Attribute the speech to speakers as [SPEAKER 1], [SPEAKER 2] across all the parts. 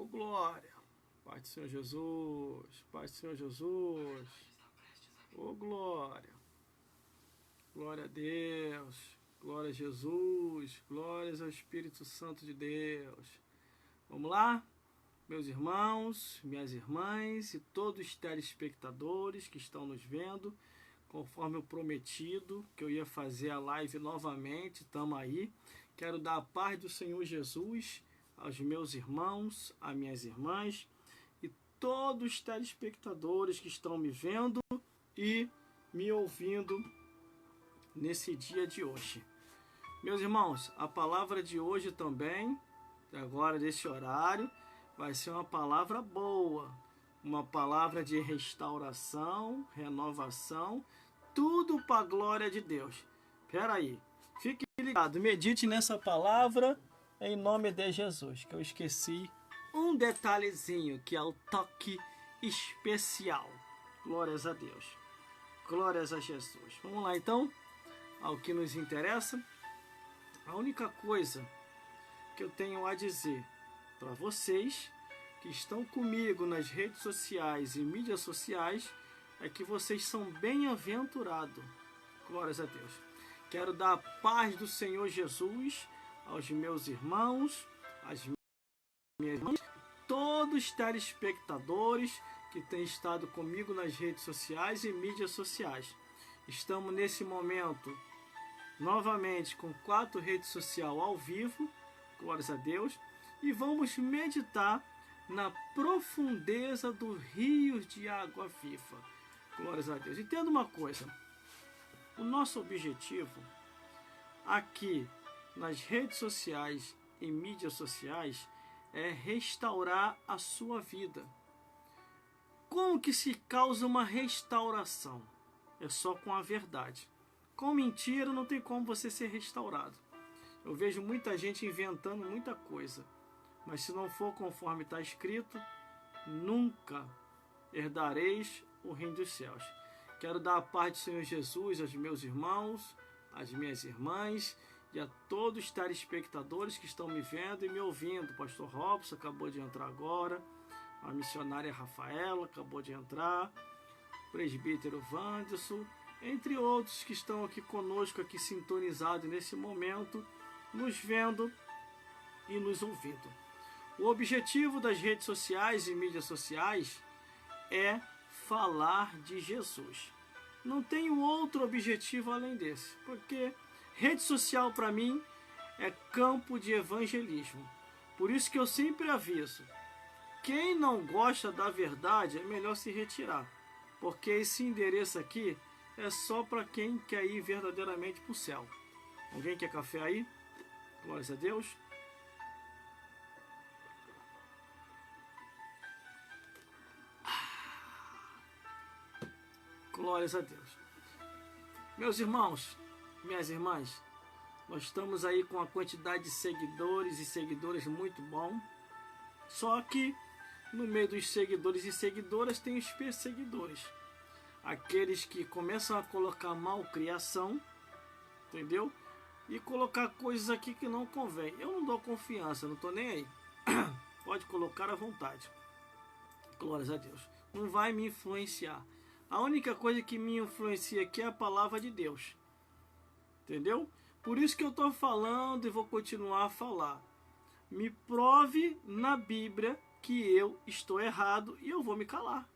[SPEAKER 1] glória. Pai do Senhor Jesus. Pai do Senhor Jesus. Ô glória. Glória a Deus. Glória a Jesus. Glórias ao Espírito Santo de Deus. Vamos lá? Meus irmãos, minhas irmãs e todos os telespectadores que estão nos vendo, conforme eu prometido que eu ia fazer a live novamente, estamos aí. Quero dar a paz do Senhor Jesus aos meus irmãos, às minhas irmãs e todos os telespectadores que estão me vendo e me ouvindo nesse dia de hoje. Meus irmãos, a palavra de hoje também, agora desse horário, vai ser uma palavra boa, uma palavra de restauração, renovação, tudo para a glória de Deus. Espera aí, fique ligado, medite nessa palavra em nome de Jesus, que eu esqueci um detalhezinho, que é o toque especial. Glórias a Deus, glórias a Jesus. Vamos lá então, ao que nos interessa. A única coisa que eu tenho a dizer para vocês que estão comigo nas redes sociais e mídias sociais é que vocês são bem-aventurados. Glórias a Deus. Quero dar a paz do Senhor Jesus aos meus irmãos, às minhas irmãs, todos os telespectadores que têm estado comigo nas redes sociais e mídias sociais. Estamos nesse momento novamente com 4 redes sociais ao vivo, glórias a Deus, e vamos meditar na profundeza dos rios de água viva, glórias a Deus. Entenda uma coisa, o nosso objetivo aqui nas redes sociais e mídias sociais é restaurar a sua vida. Como que se causa uma restauração? É só com a verdade. Com mentira não tem como você ser restaurado. Eu vejo muita gente inventando muita coisa, mas se não for conforme está escrito, nunca herdareis o reino dos céus. Quero dar a paz do Senhor Jesus aos meus irmãos, às minhas irmãs e a todos os telespectadores que estão me vendo e me ouvindo. O pastor Robson acabou de entrar agora, a missionária Rafaela acabou de entrar, o presbítero Wanderson, entre outros que estão aqui conosco, aqui sintonizados nesse momento, nos vendo e nos ouvindo. O objetivo das redes sociais e mídias sociais é falar de Jesus. Não tenho outro objetivo além desse, porque rede social para mim é campo de evangelismo. Por isso que eu sempre aviso, quem não gosta da verdade é melhor se retirar, porque esse endereço aqui é só para quem quer ir verdadeiramente para o céu. Alguém quer café aí? Glórias a Deus. Glórias a Deus. Meus irmãos, minhas irmãs, nós estamos aí com uma quantidade de seguidores e seguidoras muito bom. Só que no meio dos seguidores e seguidoras tem os perseguidores. Aqueles que começam a colocar malcriação, entendeu? E colocar coisas aqui que não convém. Eu não dou confiança, não estou nem aí. Pode colocar à vontade. Glórias a Deus. Não vai me influenciar. A única coisa que me influencia aqui é a palavra de Deus. Entendeu? Por isso que eu estou falando e vou continuar a falar. Me prove na Bíblia que eu estou errado e eu vou me calar.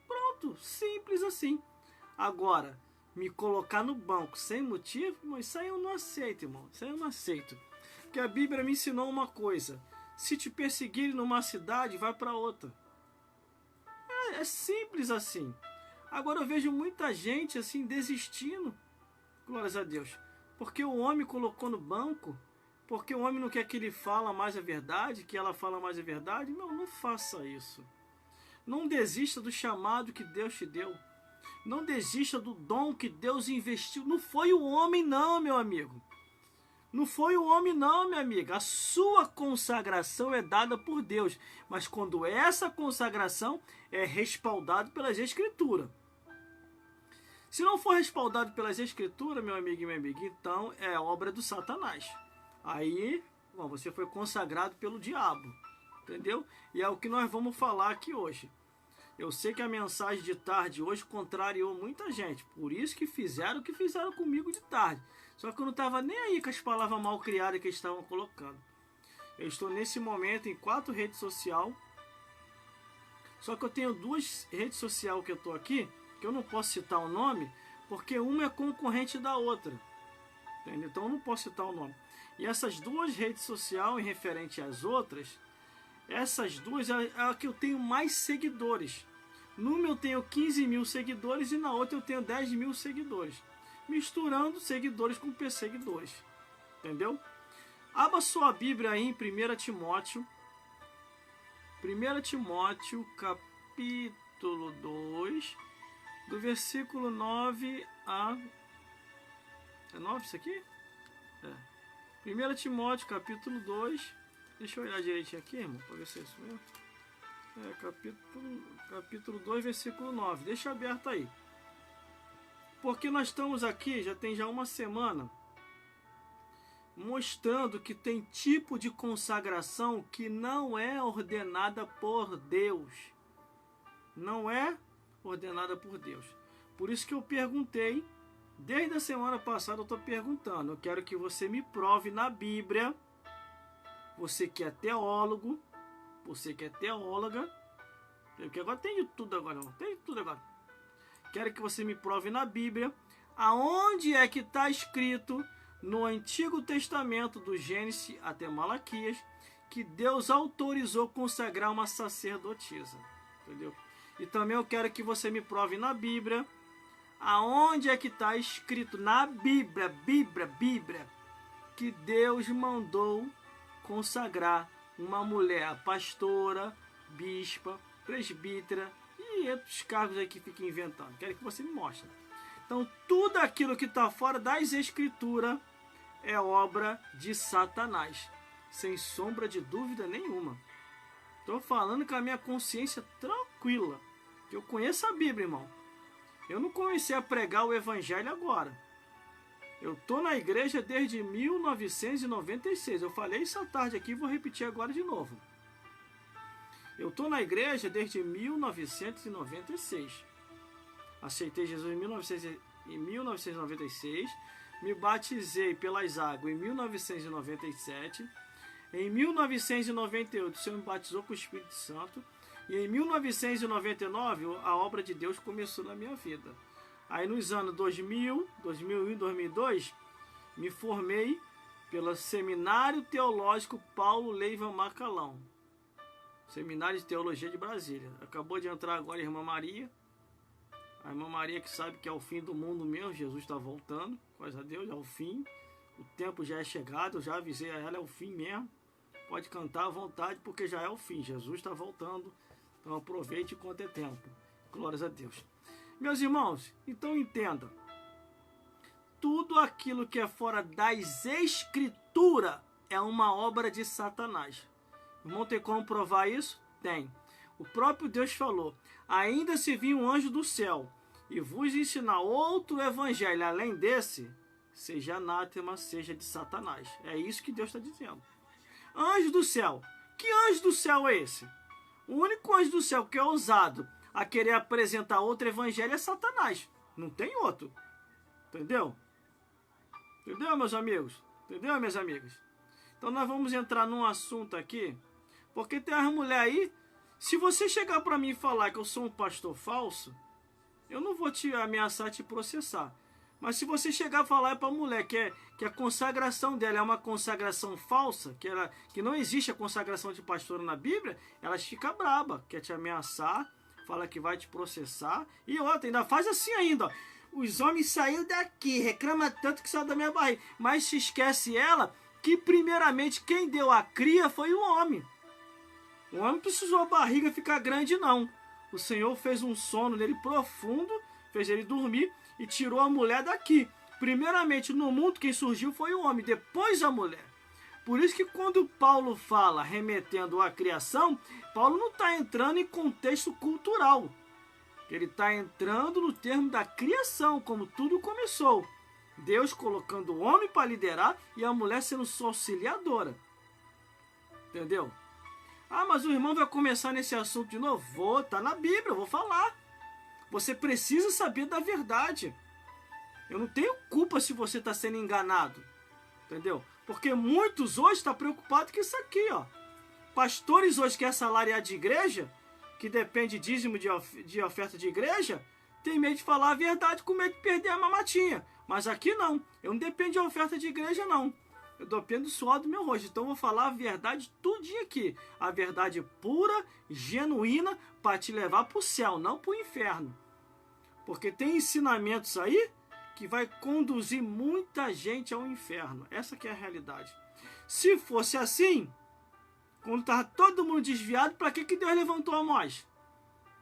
[SPEAKER 1] Pronto, simples assim. Agora, me colocar no banco sem motivo, mas isso aí eu não aceito, irmão. Isso aí eu não aceito. Porque a Bíblia me ensinou uma coisa. Se te perseguirem numa cidade, vai para outra. É simples assim. Agora eu vejo muita gente assim desistindo. Glórias a Deus. Porque o homem colocou no banco. Porque o homem não quer que ele fala mais a verdade, que ela fala mais a verdade. Não faça isso. Não desista do chamado que Deus te deu. Não desista do dom que Deus investiu. Não foi o homem não, meu amigo. Não foi o homem não, minha amiga. A sua consagração é dada por Deus. Mas quando essa consagração é respaldada pelas Escrituras. Se não for respaldado pelas Escrituras, meu amigo e minha amiga, então é obra do Satanás. Aí, bom, você foi consagrado pelo diabo. Entendeu? E é o que nós vamos falar aqui hoje. Eu sei que a mensagem de tarde hoje contrariou muita gente. Por isso que fizeram o que fizeram comigo de tarde. Só que eu não estava nem aí com as palavras mal criadas que eles estavam colocando. Eu estou nesse momento em 4 redes sociais. Só que eu tenho 2 redes sociais que eu estou aqui, que eu não posso citar o nome, porque uma é concorrente da outra. Entendeu? Então eu não posso citar o nome. E essas 2 redes sociais, em referente às outras, essas 2 é a que eu tenho mais seguidores. Numa eu tenho 15 mil seguidores e na outra eu tenho 10 mil seguidores. Misturando seguidores com perseguidores. Entendeu? Abra sua Bíblia aí em 1 Timóteo. 1 Timóteo, capítulo 2, do versículo 9 a... É 9 isso aqui? É. 1 Timóteo, capítulo 2. Deixa eu olhar direitinho aqui, irmão, para ver se é isso mesmo. Capítulo 2, versículo 9. Deixa aberto aí. Porque nós estamos aqui, já tem uma semana, mostrando que tem tipo de consagração que não é ordenada por Deus. Não é ordenada por Deus. Por isso que eu perguntei, desde a semana passada eu estou perguntando. Eu quero que você me prove na Bíblia. Você que é teólogo, você que é teóloga, porque agora tem de tudo agora, não tem de tudo agora. Quero que você me prove na Bíblia aonde é que está escrito no Antigo Testamento, do Gênesis até Malaquias, que Deus autorizou consagrar uma sacerdotisa. Entendeu? E também eu quero que você me prove na Bíblia aonde é que está escrito na Bíblia, que Deus mandou consagrar uma mulher pastora, bispa, presbítera e outros cargos aí que fica inventando. Quero que você me mostre. Então, tudo aquilo que está fora das Escrituras é obra de Satanás, sem sombra de dúvida nenhuma. Estou falando com a minha consciência tranquila, que eu conheço a Bíblia, irmão. Eu não comecei a pregar o Evangelho agora. Eu estou na igreja desde 1996. Eu falei isso à tarde aqui e vou repetir agora de novo. Eu estou na igreja desde 1996. Aceitei Jesus em 1996. Me batizei pelas águas em 1997. Em 1998, o Senhor me batizou com o Espírito Santo. E em 1999, a obra de Deus começou na minha vida. Aí nos anos 2000, 2001 e 2002, me formei pelo Seminário Teológico Paulo Leiva Macalão. Seminário de Teologia de Brasília. Acabou de entrar agora a Irmã Maria. A Irmã Maria que sabe que é o fim do mundo mesmo. Jesus está voltando. Graças a Deus, é o fim. O tempo já é chegado. Eu já avisei a ela, é o fim mesmo. Pode cantar à vontade porque já é o fim. Jesus está voltando. Então aproveite enquanto é tempo. Glórias a Deus. Meus irmãos, então entenda. Tudo aquilo que é fora das Escrituras é uma obra de Satanás. Irmão, tem como provar isso? Tem. O próprio Deus falou: ainda se vir um anjo do céu e vos ensinar outro evangelho além desse, seja anátema, seja de Satanás. É isso que Deus está dizendo. Anjo do céu. Que anjo do céu é esse? O único anjo do céu que é ousado a querer apresentar outro evangelho é Satanás. Não tem outro. Entendeu? Entendeu, meus amigos? Entendeu, minhas amigas? Então nós vamos entrar num assunto aqui, porque tem as mulheres aí. Se você chegar para mim e falar que eu sou um pastor falso, eu não vou te ameaçar te processar. Mas se você chegar a falar para a mulher que a consagração dela é uma consagração falsa, que não existe a consagração de pastor na Bíblia, elas ficam braba, quer te ameaçar, fala que vai te processar. E outra, ainda faz assim ainda, ó. Os homens saíram daqui, reclama tanto que saiu da minha barriga. Mas se esquece ela que primeiramente quem deu a cria foi o homem. O homem não precisou a barriga ficar grande, não. O Senhor fez um sono nele profundo, fez ele dormir e tirou a mulher daqui. Primeiramente no mundo quem surgiu foi o homem, depois a mulher. Por isso que quando Paulo fala remetendo à criação, Paulo não está entrando em contexto cultural. Ele está entrando no termo da criação, como tudo começou. Deus colocando o homem para liderar e a mulher sendo sua auxiliadora. Entendeu? Ah, mas o irmão vai começar nesse assunto de novo? Vou, tá na Bíblia, eu vou falar. Você precisa saber da verdade. Eu não tenho culpa se você está sendo enganado. Entendeu? Porque muitos hoje estão preocupados com isso aqui, ó. Pastores hoje que é salariado de igreja, que depende de dízimo de oferta de igreja, tem medo de falar a verdade com medo de perder a mamatinha. Mas aqui não. Eu não dependo de oferta de igreja, não. Eu dependo do suor do meu rosto. Então eu vou falar a verdade tudinho aqui. A verdade pura, genuína, para te levar para o céu, não para o inferno. Porque tem ensinamentos aí que vai conduzir muita gente ao inferno. Essa que é a realidade. Se fosse assim, quando estava todo mundo desviado, para que Deus levantou Amós?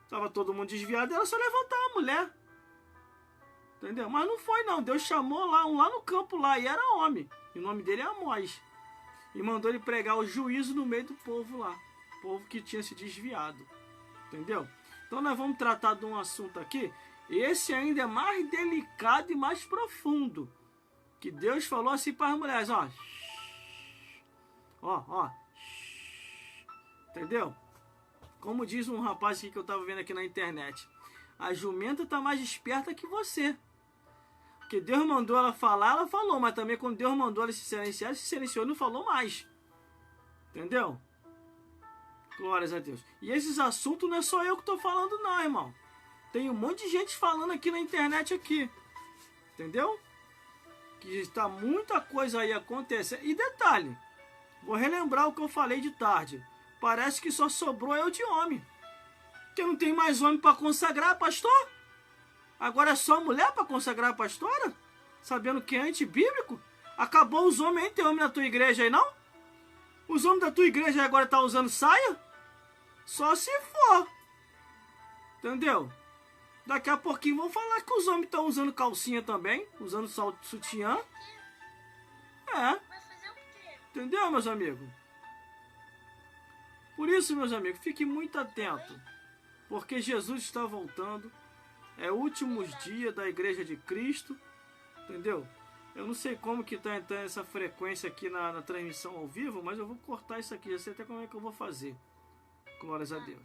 [SPEAKER 1] Estava todo mundo desviado, era só levantar a mulher. Entendeu? Mas não foi não. Deus chamou lá no campo lá, e era homem. E o nome dele é Amós. E mandou ele pregar o juízo no meio do povo lá. Povo que tinha se desviado. Entendeu? Então nós vamos tratar de um assunto aqui. Esse ainda é mais delicado e mais profundo. Que Deus falou assim para as mulheres, ó. Ó. Entendeu? Como diz um rapaz aqui que eu estava vendo aqui na internet. A jumenta está mais esperta que você. Porque Deus mandou ela falar, ela falou. Mas também quando Deus mandou ela se silenciou e não falou mais. Entendeu? Glórias a Deus. E esses assuntos não é só eu que estou falando não, irmão. Tem um monte de gente falando aqui na internet aqui. Entendeu? Que está muita coisa aí acontecendo. E detalhe. Vou relembrar o que eu falei de tarde. Parece que só sobrou eu de homem. Porque não tem mais homem para consagrar pastor? Agora é só mulher para consagrar a pastora? Sabendo que é antibíblico? Acabou os homens, hein? Tem homem na tua igreja aí, não? Os homens da tua igreja agora estão usando saia? Só se for. Entendeu? Daqui a pouquinho vão falar que os homens estão usando calcinha também. Usando sutiã. É. Entendeu, meus amigos? Por isso, meus amigos, fique muito atento. Porque Jesus está voltando. É últimos dias da Igreja de Cristo. Entendeu? Eu não sei como que está entrando essa frequência aqui na transmissão ao vivo, mas eu vou cortar isso aqui. Eu sei até como é que eu vou fazer. Glórias a Deus.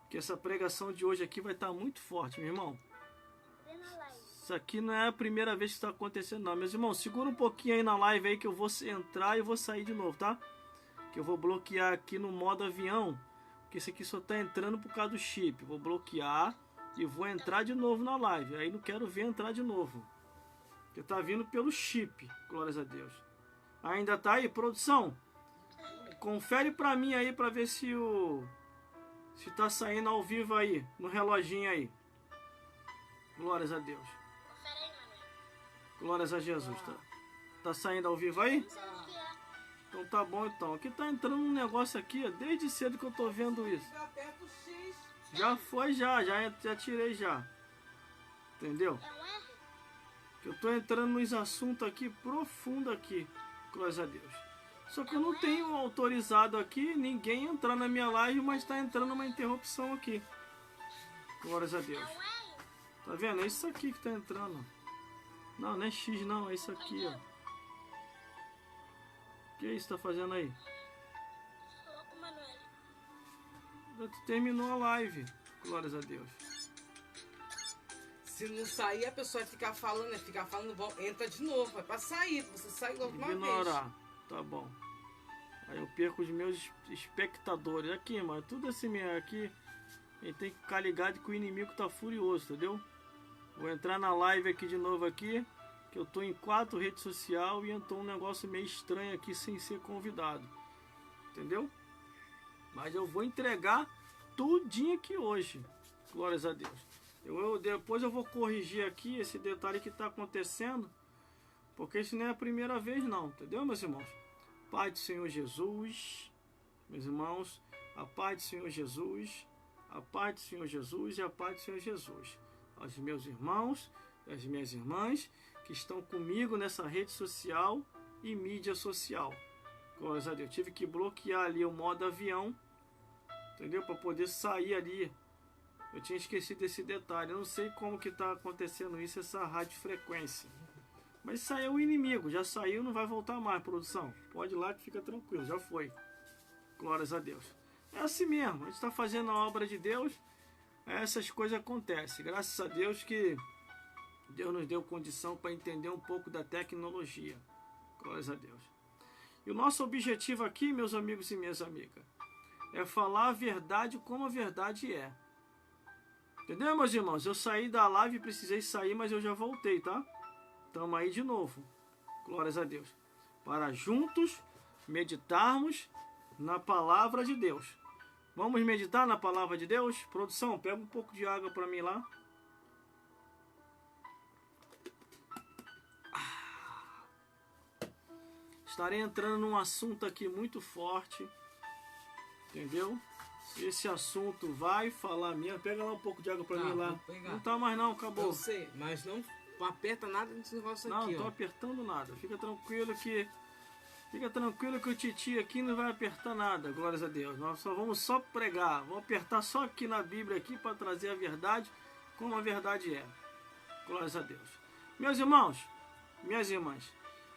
[SPEAKER 1] Porque essa pregação de hoje aqui vai estar muito forte, meu irmão. Isso aqui não é a primeira vez que está acontecendo, não. Meus irmãos, segura um pouquinho aí na live aí que eu vou entrar e vou sair de novo, tá? Que eu vou bloquear aqui no modo avião. Porque esse aqui só está entrando por causa do chip. Vou bloquear e vou entrar de novo na live. Aí não quero ver entrar de novo. Porque tá vindo pelo chip. Glórias a Deus. Ainda tá aí, produção? Confere pra mim aí pra ver se se tá saindo ao vivo aí, no reloginho aí. Glórias a Deus. Glórias a Jesus. Tá saindo ao vivo aí? Então tá bom então. Aqui tá entrando um negócio aqui, ó, desde cedo que eu tô vendo isso. Já foi, já tirei já. Entendeu? Que eu tô entrando nos assuntos aqui profundo aqui. Glórias a Deus. Só que eu não tenho autorizado aqui ninguém entrar na minha live, mas tá entrando uma interrupção aqui. Glórias a Deus. Tá vendo? É isso aqui que tá entrando. Não é X não, é isso aqui, ó. O que é isso que tá fazendo aí? Terminou a live. Glórias a Deus.
[SPEAKER 2] Se não sair, a pessoa vai ficar falando, entra de novo, vai pra sair, você sai logo uma vez.
[SPEAKER 1] Ignorar. Tá bom. Aí eu perco os meus espectadores. Aqui, mano, tudo assim mesmo. Aqui a gente tem que ficar ligado que o inimigo tá furioso, entendeu? Vou entrar na live aqui de novo aqui. Que eu tô em 4 redes sociais e entrou um negócio meio estranho aqui sem ser convidado. Entendeu? Mas eu vou entregar tudinho aqui hoje. Glórias a Deus. Depois eu vou corrigir aqui esse detalhe que está acontecendo. Porque isso não é a primeira vez não. Entendeu, meus irmãos? Paz do Senhor Jesus. Meus irmãos. A paz do Senhor Jesus. A paz do Senhor Jesus e a paz do Senhor Jesus. Aos meus irmãos e às minhas irmãs que estão comigo nessa rede social e mídia social. Glórias a Deus. Eu tive que bloquear ali o modo avião. Entendeu? Para poder sair ali. Eu tinha esquecido desse detalhe. Eu não sei como que está acontecendo isso, essa radiofrequência. Mas saiu o inimigo. Já saiu, não vai voltar mais, produção. Pode ir lá que fica tranquilo. Já foi. Glórias a Deus. É assim mesmo, a gente está fazendo a obra de Deus, essas coisas acontecem. Graças a Deus que Deus nos deu condição para entender um pouco da tecnologia. Glórias a Deus. E o nosso objetivo aqui, meus amigos e minhas amigas, é falar a verdade como a verdade é. Entendeu, meus irmãos? Eu saí da live, precisei sair, mas eu já voltei, tá? Estamos aí de novo. Glórias a Deus. Para juntos meditarmos na palavra de Deus. Vamos meditar na palavra de Deus? Produção, pega um pouco de água para mim lá. Estarei entrando num assunto aqui muito forte. Entendeu? Esse assunto vai falar mesmo. Pega lá um pouco de água pra mim lá. Não tá mais não, acabou.
[SPEAKER 2] Eu sei, mas não aperta nada nesse negócio
[SPEAKER 1] não,
[SPEAKER 2] aqui.
[SPEAKER 1] Não tô apertando nada. Fica tranquilo que o Titi aqui não vai apertar nada. Glórias a Deus. Nós vamos pregar. Vou apertar só aqui na Bíblia aqui para trazer a verdade como a verdade é. Glórias a Deus. Meus irmãos, minhas irmãs,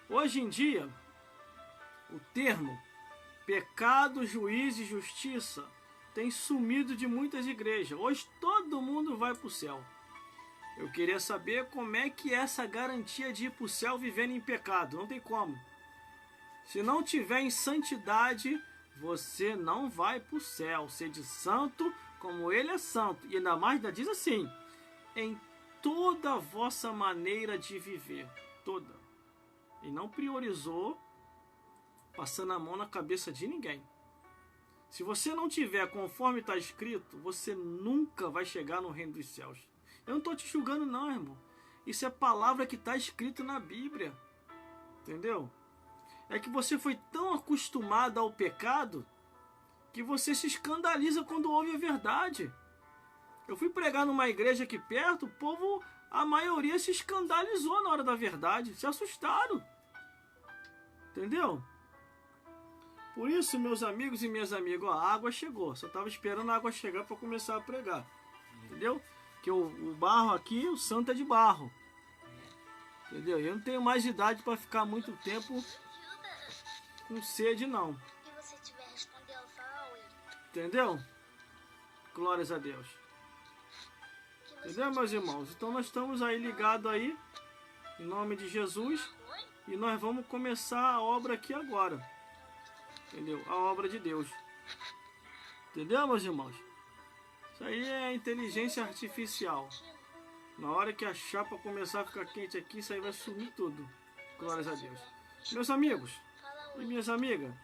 [SPEAKER 1] hoje em dia o termo pecado, juízo e justiça tem sumido de muitas igrejas. Hoje todo mundo vai para o céu. Eu queria saber como é que é essa garantia de ir para o céu vivendo em pecado. Não tem como. Se não tiver em santidade, você não vai para o céu. Sede santo como ele é santo. E ainda mais diz assim, em toda a vossa maneira de viver. Toda. E não priorizou passando a mão na cabeça de ninguém. Se você não tiver conforme está escrito, você nunca vai chegar no reino dos céus. Eu não estou te julgando não, irmão. Isso é palavra que está escrito na Bíblia. Entendeu? É que você foi tão acostumado ao pecado que você se escandaliza quando ouve a verdade. Eu fui pregar numa igreja aqui perto, o povo, a maioria se escandalizou na hora da verdade. Se assustaram. Entendeu? Por isso, meus amigos e minhas amigas, ó, a água chegou. Só estava esperando a água chegar para começar a pregar. Entendeu? Que o barro aqui, o santo é de barro. Entendeu? Eu não tenho mais idade para ficar muito tempo com sede, não. Entendeu? Glórias a Deus. Entendeu, meus irmãos? Então nós estamos aí ligados aí, em nome de Jesus. E nós vamos começar a obra aqui agora. Entendeu? A obra de Deus. Entendeu, meus irmãos? Isso aí é inteligência artificial. Na hora que a chapa começar a ficar quente aqui, isso aí vai sumir tudo. Glórias a Deus. Meus amigos e minhas amigas,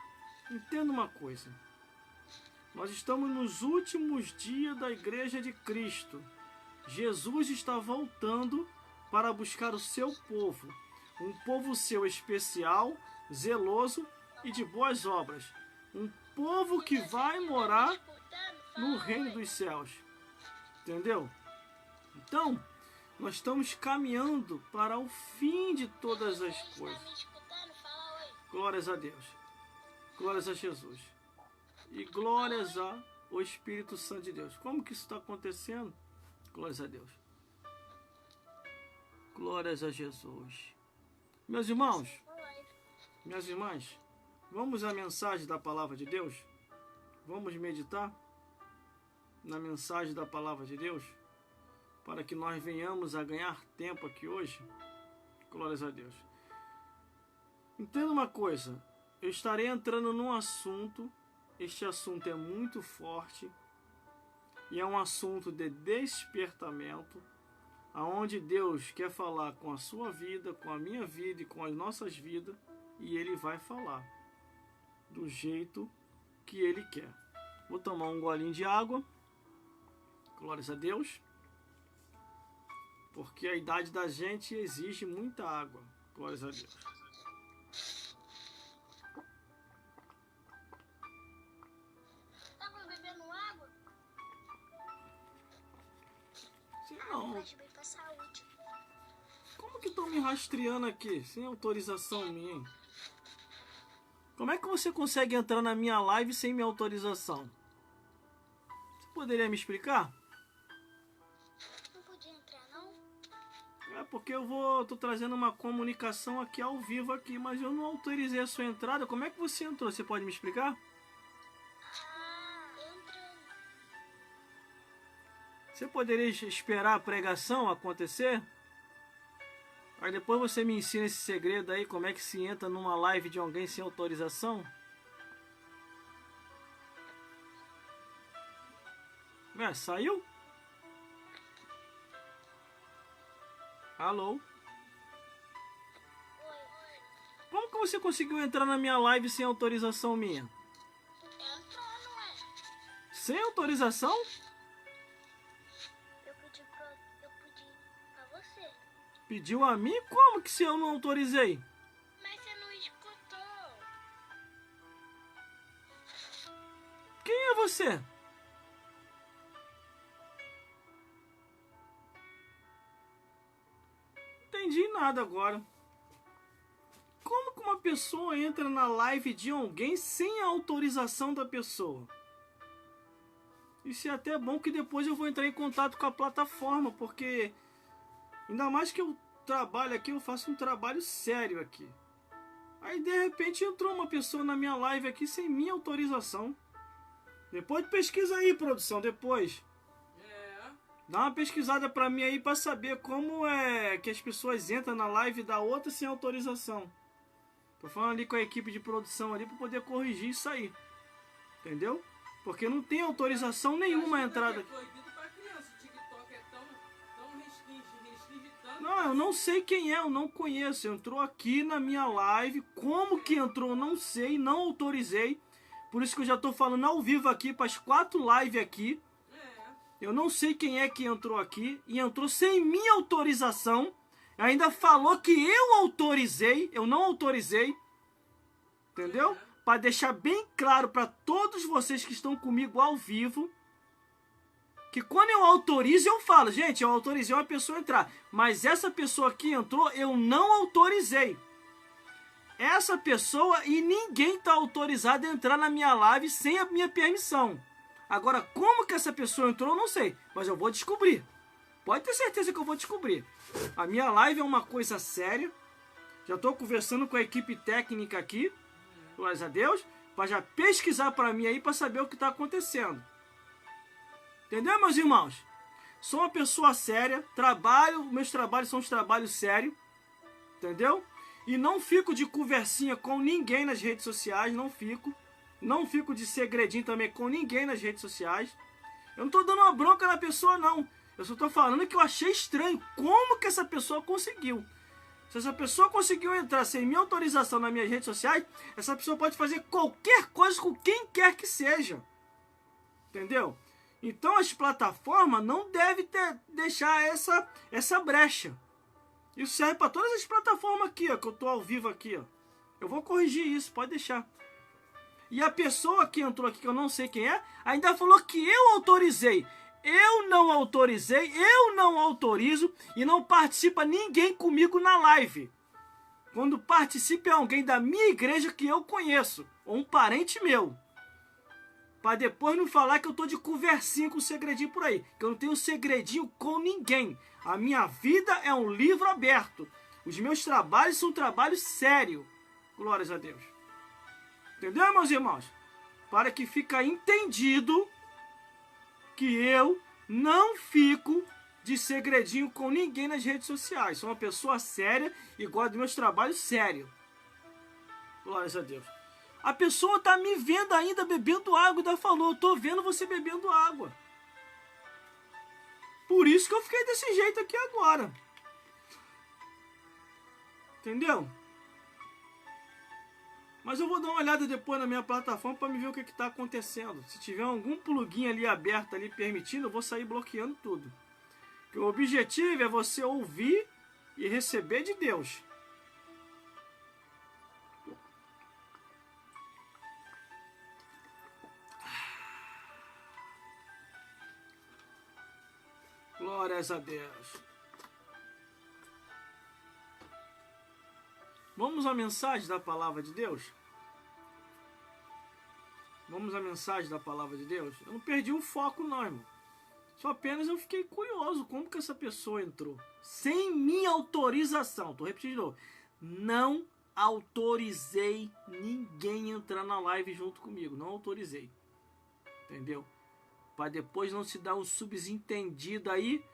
[SPEAKER 1] entenda uma coisa. Nós estamos nos últimos dias da Igreja de Cristo. Jesus está voltando para buscar o seu povo. Um povo seu especial, zeloso e de boas obras. Um povo que vai morar no reino dos céus. Entendeu? Então, nós estamos caminhando para o fim de todas as coisas. Glórias a Deus. Glórias a Jesus. E glórias ao Espírito Santo de Deus. Como que isso está acontecendo? Glórias a Deus. Glórias a Jesus. Meus irmãos, minhas irmãs, vamos à mensagem da palavra de Deus? Vamos meditar na mensagem da palavra de Deus? Para que nós venhamos a ganhar tempo aqui hoje? Glórias a Deus. Entenda uma coisa, eu estarei entrando num assunto, este assunto é muito forte, e é um assunto de despertamento, aonde Deus quer falar com a sua vida, com a minha vida e com as nossas vidas, e Ele vai falar do jeito que Ele quer. Vou tomar um golinho de água, glórias a Deus, porque a idade da gente exige muita água, glórias a Deus.
[SPEAKER 3] Tá bebendo água?
[SPEAKER 1] Não.
[SPEAKER 3] Faz bem pra saúde.
[SPEAKER 1] Como que estão me rastreando aqui, sem autorização minha, hein? Como é que você consegue entrar na minha live sem minha autorização? Você poderia me explicar?
[SPEAKER 3] Não podia entrar, não?
[SPEAKER 1] É porque tô trazendo uma comunicação aqui ao vivo aqui, mas eu não autorizei a sua entrada. Como é que você entrou? Você pode me explicar?
[SPEAKER 3] Ah,
[SPEAKER 1] Você poderia esperar a pregação acontecer? Aí depois você me ensina esse segredo aí, como é que se entra numa live de alguém sem autorização? Saiu? Alô? Como que você conseguiu entrar na minha live sem autorização minha?
[SPEAKER 3] Entrou, não é?
[SPEAKER 1] Sem autorização?
[SPEAKER 3] Eu pedi pra você.
[SPEAKER 1] Pediu a mim? Como que se eu não autorizei?
[SPEAKER 3] Mas você não escutou.
[SPEAKER 1] Quem é você? Não entendi nada agora. Como que uma pessoa entra na live de alguém sem a autorização da pessoa? Isso é até bom que depois eu vou entrar em contato com a plataforma, porque ainda mais que eu trabalho aqui, eu faço um trabalho sério aqui. Aí de repente entrou uma pessoa na minha live aqui sem minha autorização. Depois pesquisa aí, produção, depois. Dá uma pesquisada pra mim aí pra saber como é que as pessoas entram na live da outra sem autorização. Tô falando ali com a equipe de produção ali pra poder corrigir isso aí. Entendeu? Porque não tem autorização nenhuma a entrada.
[SPEAKER 2] É proibido pra criança. O TikTok é tão restringe tanto.
[SPEAKER 1] Não, eu não sei quem é, eu não conheço. Entrou aqui na minha live. Como que entrou, não sei, não autorizei. Por isso que eu já tô falando ao vivo aqui para as 4 lives aqui. Eu não sei quem é que entrou aqui e entrou sem minha autorização. Ainda falou que eu autorizei, eu não autorizei. Entendeu? Para deixar bem claro para todos vocês que estão comigo ao vivo, que quando eu autorizo, eu falo, gente, eu autorizei uma pessoa a entrar, mas essa pessoa que entrou, eu não autorizei. Essa pessoa e ninguém está autorizado a entrar na minha live sem a minha permissão. Agora, como que essa pessoa entrou, eu não sei, mas eu vou descobrir. Pode ter certeza que eu vou descobrir. A minha live é uma coisa séria. Já estou conversando com a equipe técnica aqui, glórias a Deus, para já pesquisar para mim aí para saber o que está acontecendo. Entendeu, meus irmãos? Sou uma pessoa séria, meus trabalhos são uns trabalhos sérios, entendeu? E não fico de conversinha com ninguém nas redes sociais, não fico. Não fico de segredinho também com ninguém nas redes sociais. Eu não tô dando uma bronca na pessoa, não. Eu só tô falando que eu achei estranho. Como que essa pessoa conseguiu? Se essa pessoa conseguiu entrar sem minha autorização nas minhas redes sociais, essa pessoa pode fazer qualquer coisa com quem quer que seja. Entendeu? Então as plataformas não devem deixar essa brecha. Isso serve para todas as plataformas aqui, ó, que eu tô ao vivo aqui, ó. Eu vou corrigir isso, pode deixar. E a pessoa que entrou aqui, que eu não sei quem é, ainda falou que eu autorizei. Eu não autorizei, eu não autorizo e não participa ninguém comigo na live. Quando participa é alguém da minha igreja que eu conheço, ou um parente meu. Para depois não falar que eu tô de conversinha com segredinho por aí. Que eu não tenho segredinho com ninguém. A minha vida é um livro aberto. Os meus trabalhos são trabalhos sérios. Glórias a Deus. Entendeu, meus irmãos? Para que fique entendido que eu não fico de segredinho com ninguém nas redes sociais. Sou uma pessoa séria e gosto dos meus trabalhos sérios. Glórias a Deus. A pessoa tá me vendo ainda bebendo água e ainda falou, eu tô vendo você bebendo água. Por isso que eu fiquei desse jeito aqui agora. Entendeu? Mas eu vou dar uma olhada depois na minha plataforma para me ver o que está acontecendo. Se tiver algum plugin ali aberto, ali permitindo, eu vou sair bloqueando tudo. Porque o objetivo é você ouvir e receber de Deus. Glórias a Deus. Vamos à mensagem da palavra de Deus? Vamos à mensagem da palavra de Deus? Eu não perdi o foco não, irmão. Só apenas eu fiquei curioso como que essa pessoa entrou. Sem minha autorização. Tô repetindo de novo. Não autorizei ninguém a entrar na live junto comigo. Não autorizei. Entendeu? para depois não se dar um subentendido aí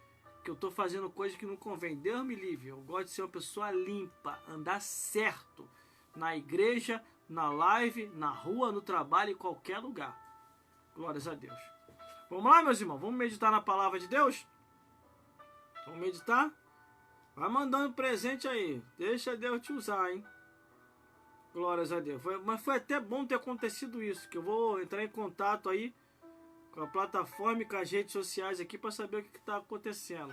[SPEAKER 1] que eu tô fazendo coisa que não convém. Deus me livre. Eu gosto de ser uma pessoa limpa, andar certo na igreja, na live, na rua, no trabalho, em qualquer lugar. Glórias a Deus. Vamos lá, meus irmãos? Vamos meditar na palavra de Deus? Vamos meditar? Vai mandando presente aí. Deixa Deus te usar, hein? Glórias a Deus. Mas foi até bom ter acontecido isso, que eu vou entrar em contato aí com a plataforma e com as redes sociais aqui para saber o que está acontecendo.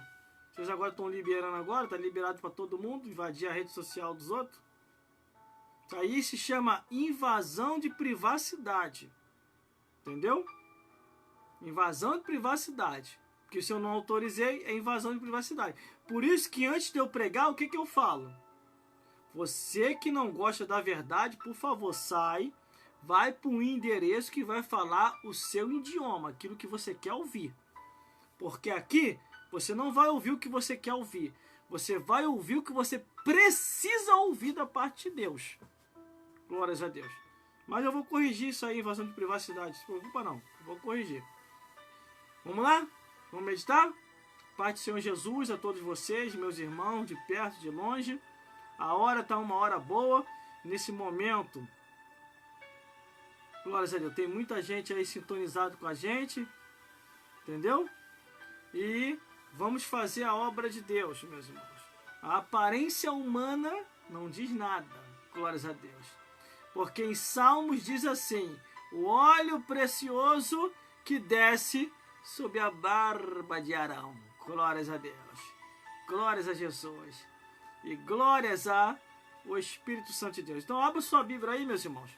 [SPEAKER 1] Vocês agora estão liberando agora? Está liberado para todo mundo invadir a rede social dos outros? Isso aí se chama invasão de privacidade. Entendeu? Invasão de privacidade. Porque se eu não autorizei, é invasão de privacidade. Por isso que antes de eu pregar, o que eu falo? Você que não gosta da verdade, por favor, sai. Vai para um endereço que vai falar o seu idioma, aquilo que você quer ouvir. Porque aqui, você não vai ouvir o que você quer ouvir. Você vai ouvir o que você precisa ouvir da parte de Deus. Glórias a Deus. Mas eu vou corrigir isso aí, invasão de privacidade. Não se preocupa não, eu vou corrigir. Vamos lá? Vamos meditar? Pai do Senhor Jesus, a todos vocês, meus irmãos, de perto, de longe. A hora está uma hora boa. Nesse momento, glórias a Deus, tem muita gente aí sintonizado com a gente. Entendeu? E vamos fazer a obra de Deus, meus irmãos. A aparência humana não diz nada. Glórias a Deus. Porque em Salmos diz assim: o óleo precioso que desce sob a barba de Arão. Glórias a Deus. Glórias a Jesus. E glórias a o Espírito Santo de Deus. Então abra sua Bíblia aí, meus irmãos.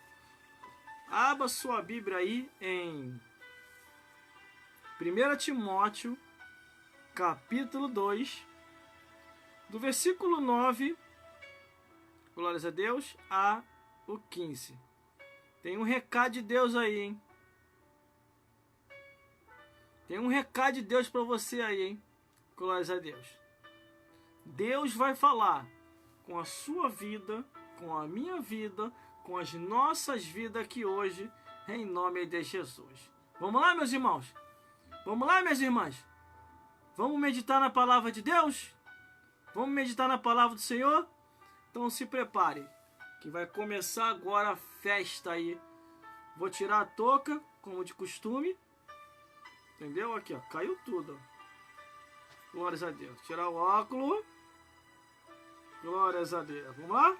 [SPEAKER 1] Abra sua Bíblia aí em 1 Timóteo, capítulo 2, do versículo 9, glórias a Deus, a o 15. Tem um recado de Deus aí, hein? Tem um recado de Deus para você aí, hein? Glórias a Deus. Deus vai falar com a sua vida, com a minha vida, com as nossas vidas aqui hoje, em nome de Jesus. Vamos lá, meus irmãos? Vamos lá, minhas irmãs? Vamos meditar na palavra de Deus? Vamos meditar na palavra do Senhor? Então se prepare, que vai começar agora a festa aí. Vou tirar a touca, como de costume. Entendeu? Aqui, ó, caiu tudo. Glórias a Deus. Tirar o óculos. Glórias a Deus. Vamos lá?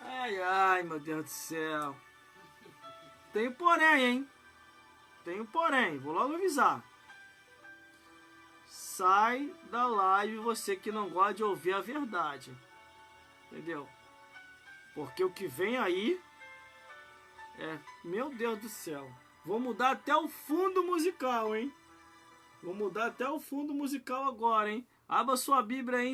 [SPEAKER 1] Ai, ai, meu Deus do céu. Tem um porém, hein? Tem um porém. Vou logo avisar. Sai da live você que não gosta de ouvir a verdade. Entendeu? Porque o que vem aí é... Meu Deus do céu. Vou mudar até o fundo musical, hein? Vou mudar até o fundo musical agora, hein? Abra sua Bíblia aí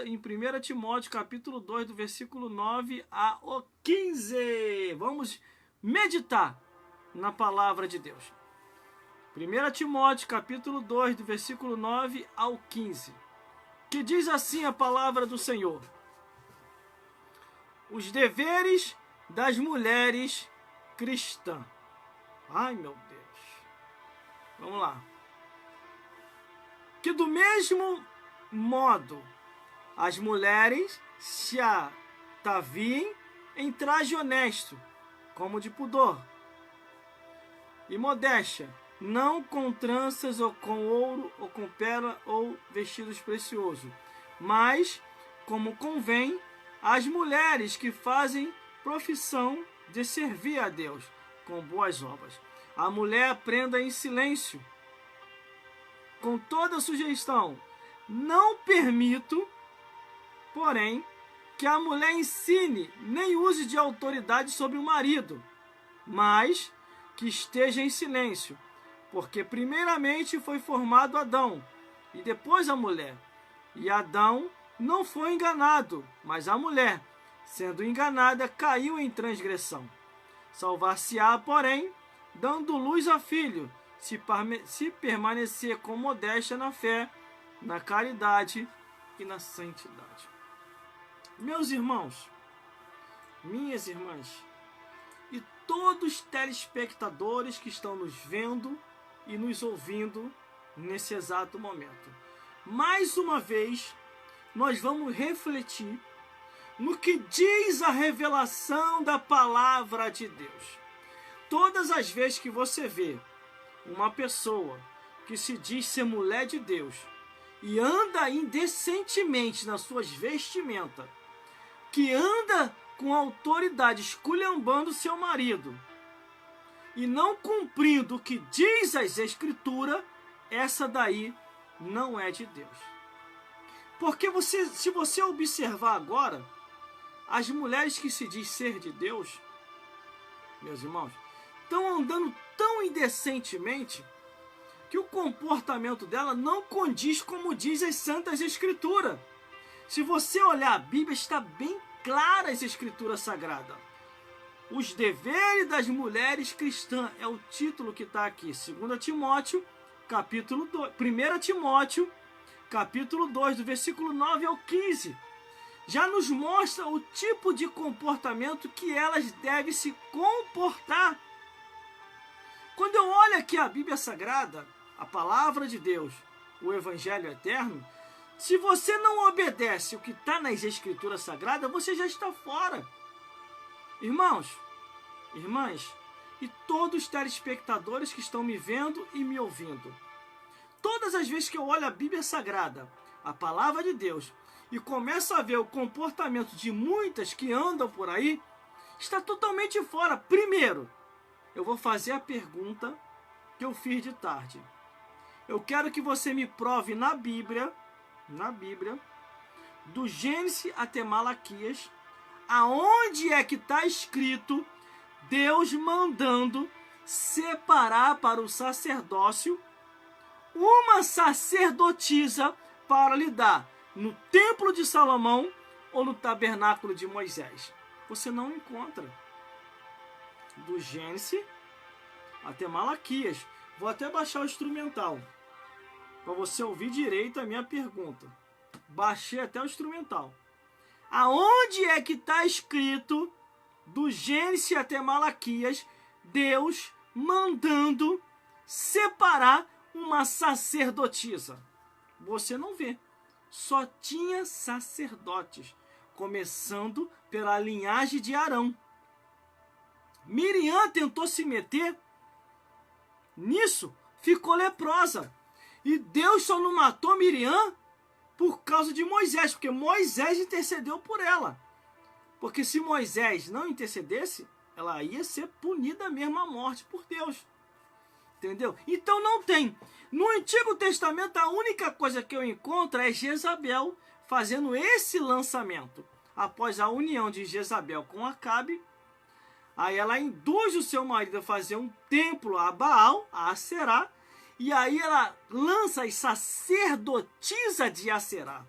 [SPEAKER 1] em 1 Timóteo, capítulo 2, do versículo 9 a 15. Vamos meditar na palavra de Deus. 1 Timóteo, capítulo 2, do versículo 9 ao 15. Que diz assim a palavra do Senhor: os deveres das mulheres cristãs. Ai, meu Deus. Vamos lá. Que do mesmo modo as mulheres se ataviem em traje honesto, como de pudor, e modéstia, não com tranças ou com ouro ou com pérola ou vestidos preciosos, mas como convém às mulheres que fazem profissão de servir a Deus com boas obras. A mulher aprenda em silêncio, com toda sujeição. Não permito, porém, que a mulher ensine nem use de autoridade sobre o marido, mas que esteja em silêncio, porque primeiramente foi formado Adão e depois a mulher. E Adão não foi enganado, mas a mulher, sendo enganada, caiu em transgressão. Salvar-se-á, porém, dando luz a filho, se permanecer com modéstia na fé, na caridade e na santidade. Meus irmãos, minhas irmãs, e todos os telespectadores que estão nos vendo e nos ouvindo nesse exato momento. Mais uma vez, nós vamos refletir no que diz a revelação da palavra de Deus. Todas as vezes que você vê uma pessoa que se diz ser mulher de Deus e anda indecentemente nas suas vestimentas, que anda com autoridade esculhambando seu marido e não cumprindo o que diz as Escrituras, essa daí não é de Deus. Porque se você observar agora, as mulheres que se diz ser de Deus, meus irmãos, estão andando tão indecentemente que o comportamento dela não condiz como diz as Santas Escrituras. Se você olhar a Bíblia, está bem clara as Escrituras Sagradas. Os deveres das mulheres cristãs é o título que está aqui. 2 Timóteo, capítulo 2. 1 Timóteo, capítulo 2, do versículo 9 ao 15. Já nos mostra o tipo de comportamento que elas devem se comportar. Quando eu olho aqui a Bíblia Sagrada, a palavra de Deus, o Evangelho Eterno, se você não obedece o que está nas Escrituras Sagradas, você já está fora. Irmãos, irmãs, e todos os telespectadores que estão me vendo e me ouvindo, todas as vezes que eu olho a Bíblia Sagrada, a palavra de Deus, e começo a ver o comportamento de muitas que andam por aí, está totalmente fora. Primeiro, eu vou fazer a pergunta que eu fiz de tarde. Eu quero que você me prove na Bíblia, do Gênesis até Malaquias, aonde é que está escrito Deus mandando separar para o sacerdócio uma sacerdotisa para lidar no templo de Salomão ou no tabernáculo de Moisés. Você não encontra. Do Gênesis até Malaquias. Vou até baixar o instrumental para você ouvir direito a minha pergunta. Baixei até o instrumental. Aonde é que está escrito, do Gênesis até Malaquias, Deus mandando separar uma sacerdotisa? Você não vê. Só tinha sacerdotes, começando pela linhagem de Arão. Miriam tentou se meter nisso, ficou leprosa. E Deus só não matou Miriam por causa de Moisés, porque Moisés intercedeu por ela. Porque se Moisés não intercedesse, ela ia ser punida mesmo à morte por Deus. Entendeu? Então não tem. No Antigo Testamento, a única coisa que eu encontro é Jezabel fazendo esse lançamento. Após a união de Jezabel com Acabe, aí ela induz o seu marido a fazer um templo a Baal, a Aserá, e aí ela lança as sacerdotisas de Aserá.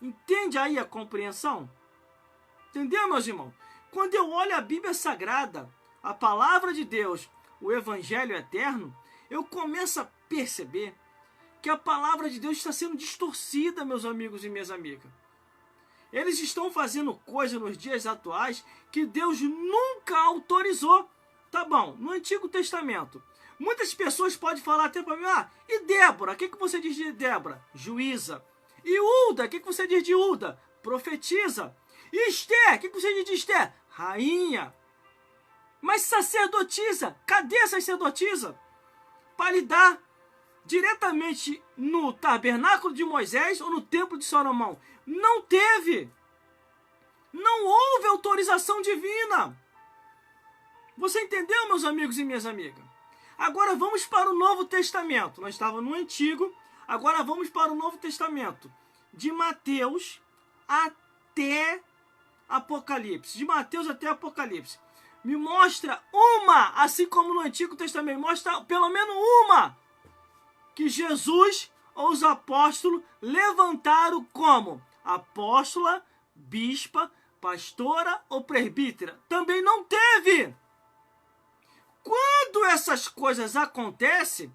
[SPEAKER 1] Entende aí a compreensão? Entendeu, meus irmãos? Quando eu olho a Bíblia Sagrada, a palavra de Deus, o Evangelho Eterno, eu começo a perceber que a palavra de Deus está sendo distorcida, meus amigos e minhas amigas. Eles estão fazendo coisas nos dias atuais que Deus nunca autorizou. Tá bom, no Antigo Testamento, muitas pessoas podem falar até para mim, e Débora, o que você diz de Débora? Juíza. E Hulda, o que você diz de Hulda? Profetiza. E Esther, o que você diz de Esther? Rainha. Mas sacerdotisa, cadê a sacerdotisa? Para lidar diretamente no tabernáculo de Moisés ou no templo de Salomão? Não teve. Não houve autorização divina. Você entendeu, meus amigos e minhas amigas? Agora vamos para o Novo Testamento. Nós estávamos no Antigo, agora vamos para o Novo Testamento. De Mateus até Apocalipse. De Mateus até Apocalipse. Me mostra uma, assim como no Antigo Testamento, mostra pelo menos uma, que Jesus ou os apóstolos levantaram como apóstola, bispa, pastora ou presbítera. Também não teve. Quando essas coisas acontecem,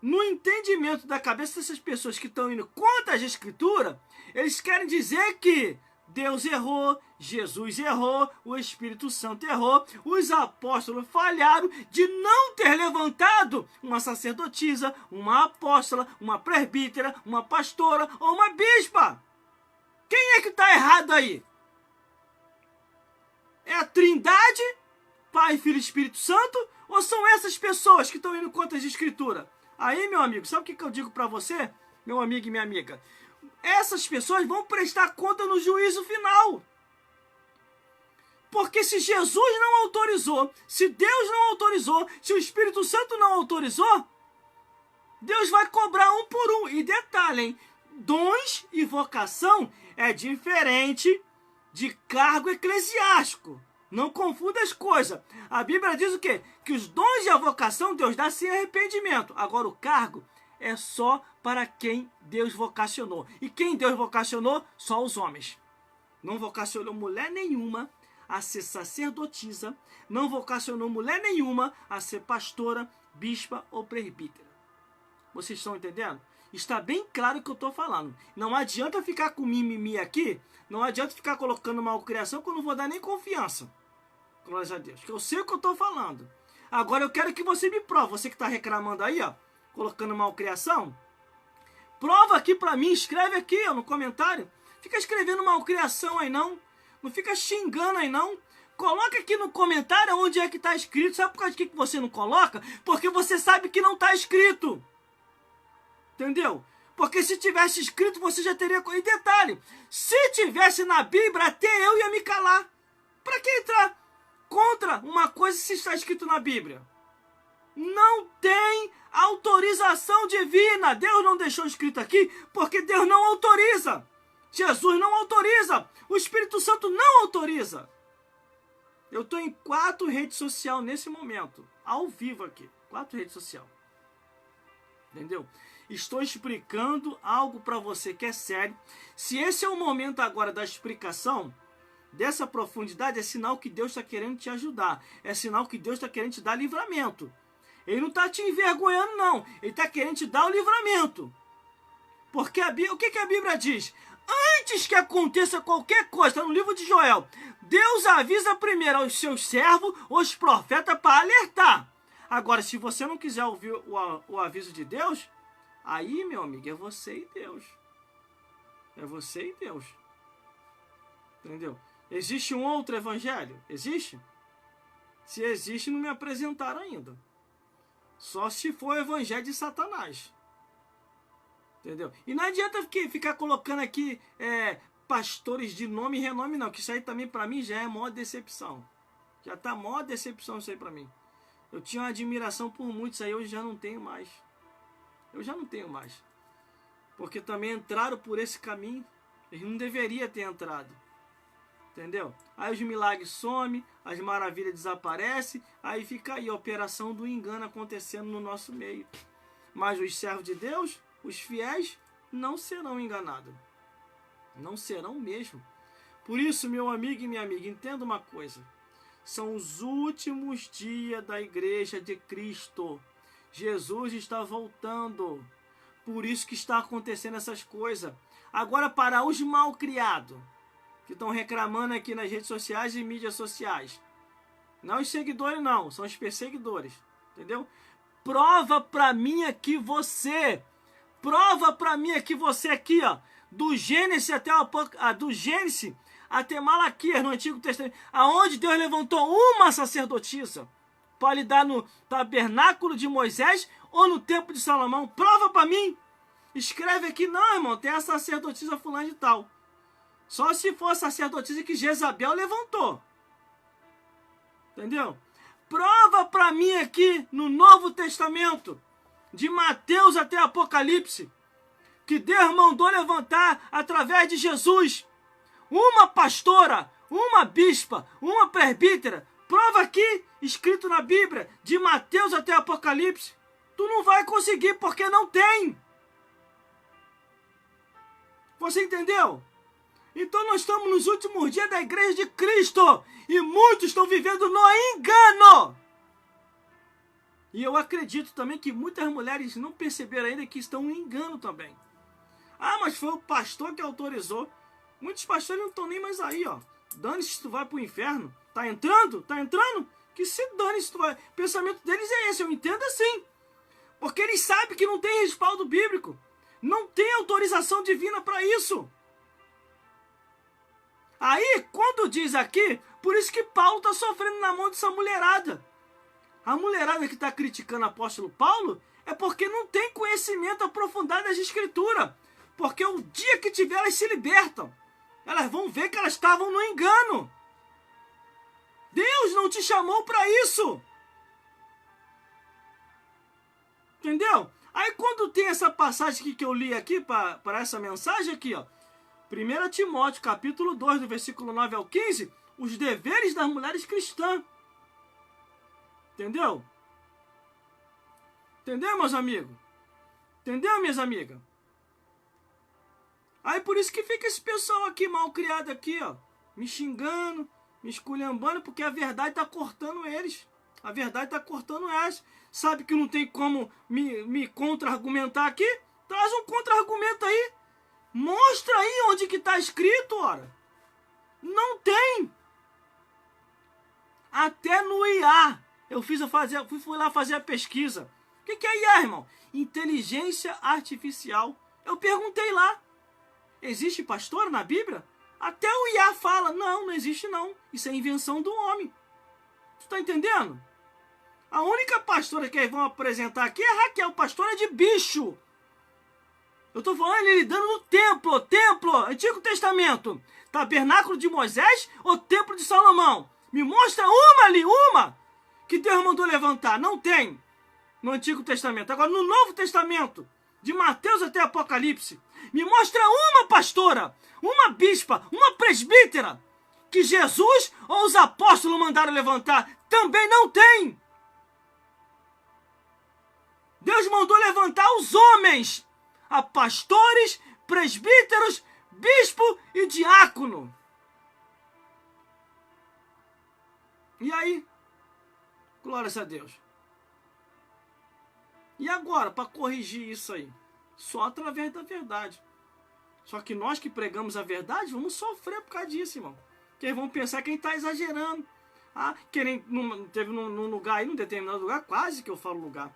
[SPEAKER 1] no entendimento da cabeça dessas pessoas que estão indo contra as Escrituras, eles querem dizer que Deus errou, Jesus errou, o Espírito Santo errou, os apóstolos falharam de não ter levantado uma sacerdotisa, uma apóstola, uma presbítera, uma pastora ou uma bispa. Quem é que está errado aí? É a Trindade, Pai, Filho e Espírito Santo? Ou são essas pessoas que estão indo contra as Escrituras? Aí, meu amigo, sabe o que eu digo para você, meu amigo e minha amiga? Essas pessoas vão prestar conta no juízo final. Porque se Jesus não autorizou, se Deus não autorizou, se o Espírito Santo não autorizou, Deus vai cobrar um por um. E detalhe, hein? Dons e vocação é diferente de cargo eclesiástico. Não confunda as coisas. A Bíblia diz o quê? Que os dons e a vocação Deus dá sem arrependimento. Agora o cargo é só para quem Deus vocacionou. E quem Deus vocacionou? Só os homens. Não vocacionou mulher nenhuma a ser sacerdotisa. Não vocacionou mulher nenhuma a ser pastora, bispa ou presbítera. Vocês estão entendendo? Está bem claro o que eu estou falando. Não adianta ficar com mimimi aqui. Não adianta ficar colocando malcriação que eu não vou dar nem confiança. Glórias a Deus. Que eu sei o que eu estou falando. Agora eu quero que você me prove. Você que está reclamando aí, ó, colocando malcriação. Prova aqui para mim. Escreve aqui, ó, no comentário. Fica escrevendo malcriação aí não. Não fica xingando aí não. Coloca aqui no comentário onde é que está escrito. Sabe por causa de que você não coloca? Porque você sabe que não está escrito. Entendeu? Porque se tivesse escrito, você já teria... E detalhe, se tivesse na Bíblia, até eu ia me calar. Para que entrar contra uma coisa se está escrito na Bíblia? Não tem autorização divina. Deus não deixou escrito aqui porque Deus não autoriza. Jesus não autoriza. O Espírito Santo não autoriza. Eu estou em 4 redes sociais nesse momento. Ao vivo aqui. 4 redes sociais. Entendeu? Estou explicando algo para você que é sério. Se esse é o momento agora da explicação, dessa profundidade, é sinal que Deus está querendo te ajudar. É sinal que Deus está querendo te dar livramento. Ele não está te envergonhando, não. Ele está querendo te dar o livramento. Porque o que a Bíblia diz? Antes que aconteça qualquer coisa, está no livro de Joel, Deus avisa primeiro aos seus servos, os profetas, para alertar. Agora, se você não quiser ouvir o aviso de Deus, aí, meu amigo, é você e Deus. É você e Deus. Entendeu? Existe um outro evangelho? Existe? Se existe, não me apresentaram ainda. Só se for o evangelho de Satanás. Entendeu? E não adianta ficar colocando aqui pastores de nome e renome, não. Que isso aí também, para mim, já é maior decepção. Já tá maior decepção isso aí para mim. Eu tinha uma admiração por muitos aí, hoje já não tenho mais. Eu já não tenho mais. Porque também entraram por esse caminho. Eles não deveriam ter entrado. Entendeu? Aí os milagres somem, as maravilhas desaparecem, aí fica aí a operação do engano acontecendo no nosso meio. Mas os servos de Deus, os fiéis, não serão enganados. Não serão mesmo. Por isso, meu amigo e minha amiga, entenda uma coisa. São os últimos dias da igreja de Cristo. Jesus está voltando. Por isso que está acontecendo essas coisas. Agora, para os malcriados, que estão reclamando aqui nas redes sociais e mídias sociais. Não os seguidores, não. São os perseguidores. Entendeu? Prova para mim aqui você. Prova para mim aqui você aqui, ó. Do Gênesis até Malaquias, no Antigo Testamento, aonde Deus levantou uma sacerdotisa para lidar no tabernáculo de Moisés ou no templo de Salomão. Prova para mim. Escreve aqui, não, irmão, tem a sacerdotisa fulana de tal. Só se for a sacerdotisa que Jezabel levantou. Entendeu? Prova para mim aqui no Novo Testamento, de Mateus até Apocalipse, que Deus mandou levantar através de Jesus uma pastora, uma bispa, uma presbítera. Prova aqui, escrito na Bíblia, de Mateus até Apocalipse. Tu não vai conseguir porque não tem. Você entendeu? Então nós estamos nos últimos dias da igreja de Cristo. E muitos estão vivendo no engano. E eu acredito também que muitas mulheres não perceberam ainda que estão no engano também. Ah, mas foi o pastor que autorizou. Muitos pastores não estão nem mais aí, ó. Dane-se se tu vai pro inferno. Tá entrando? Tá entrando? Que se dane se tu vai. O pensamento deles é esse, eu entendo assim. Porque eles sabem que não tem respaldo bíblico. Não tem autorização divina para isso. Aí, quando diz aqui, por isso que Paulo está sofrendo na mão dessa mulherada. A mulherada que está criticando o apóstolo Paulo é porque não tem conhecimento aprofundado das Escrituras. Porque o dia que tiver, elas se libertam. Elas vão ver que elas estavam no engano. Deus não te chamou para isso. Entendeu? Aí quando tem essa passagem que eu li aqui, para essa mensagem aqui, ó. 1 Timóteo, capítulo 2, do versículo 9 ao 15, os deveres das mulheres cristãs. Entendeu? Entendeu, meus amigos? Entendeu, minhas amigas? Aí por isso que fica esse pessoal aqui, mal criado aqui, ó. Me xingando, me esculhambando, porque a verdade está cortando eles. A verdade está cortando elas. Sabe que não tem como me contra-argumentar aqui? Traz um contra-argumento aí. Mostra aí onde que está escrito, ora. Não tem. Até no IA. Fui lá fazer a pesquisa. O que é IA, irmão? Inteligência Artificial. Eu perguntei lá. Existe pastor na Bíblia? Até o IA fala. Não existe não. Isso é invenção do homem. Tu tá entendendo? A única pastora que eles vão apresentar aqui é a Raquel, pastora de bicho. Eu estou falando ele lidando no templo, Antigo Testamento. Tabernáculo de Moisés ou Templo de Salomão? Me mostra uma ali, uma, que Deus mandou levantar. Não tem no Antigo Testamento. Agora, no Novo Testamento, de Mateus até Apocalipse, me mostra uma pastora, uma bispa, uma presbítera, que Jesus ou os apóstolos mandaram levantar. Também não tem. Deus mandou levantar os homens, a pastores, presbíteros, bispo e diácono. E aí? Glórias a Deus. E agora, para corrigir isso aí? Só através da verdade. Só que nós que pregamos a verdade, vamos sofrer por causa disso, irmão. Porque eles vão pensar que a gente está exagerando. Teve num lugar aí, num determinado lugar, quase que eu falo lugar.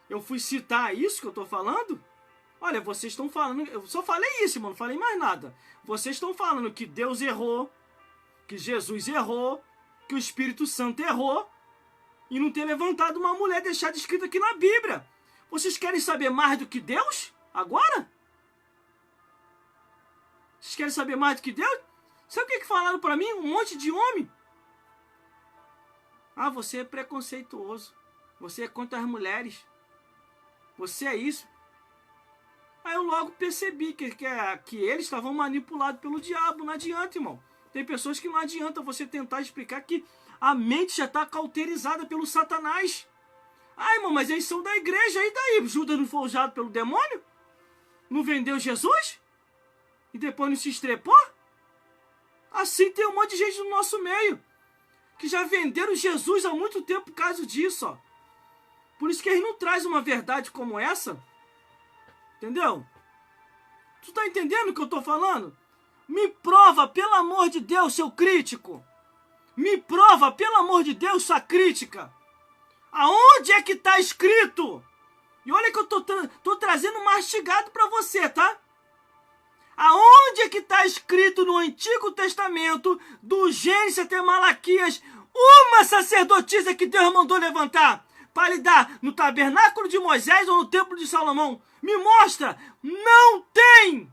[SPEAKER 1] Eu fui citar isso que eu estou falando. Olha, vocês estão falando... Eu só falei isso, irmão, não falei mais nada. Vocês estão falando que Deus errou, que Jesus errou, que o Espírito Santo errou, e não ter levantado uma mulher deixada escrita aqui na Bíblia. Vocês querem saber mais do que Deus? Agora? Vocês querem saber mais do que Deus? Sabe o que falaram para mim? Um monte de homem. Ah, você é preconceituoso. Você é contra as mulheres. Você é isso. Aí eu logo percebi que eles estavam manipulados pelo diabo. Não adianta, irmão. Tem pessoas que não adianta você tentar explicar que a mente já está cauterizada pelo Satanás. Ah, irmão, mas eles são da igreja. E daí? Judas não foi usado pelo demônio? Não vendeu Jesus? E depois não se estrepou? Assim tem um monte de gente no nosso meio que já venderam Jesus há muito tempo por causa disso, ó. Por isso que eles não trazem uma verdade como essa. Entendeu? Tu tá entendendo o que eu tô falando? Me prova, pelo amor de Deus, seu crítico. Me prova, pelo amor de Deus, sua crítica. Aonde é que tá escrito? E olha que eu tô trazendo mastigado para você, tá? Aonde é que tá escrito no Antigo Testamento, do Gênesis até Malaquias, uma sacerdotisa que Deus mandou levantar para lidar no tabernáculo de Moisés ou no templo de Salomão? Me mostra! Não tem!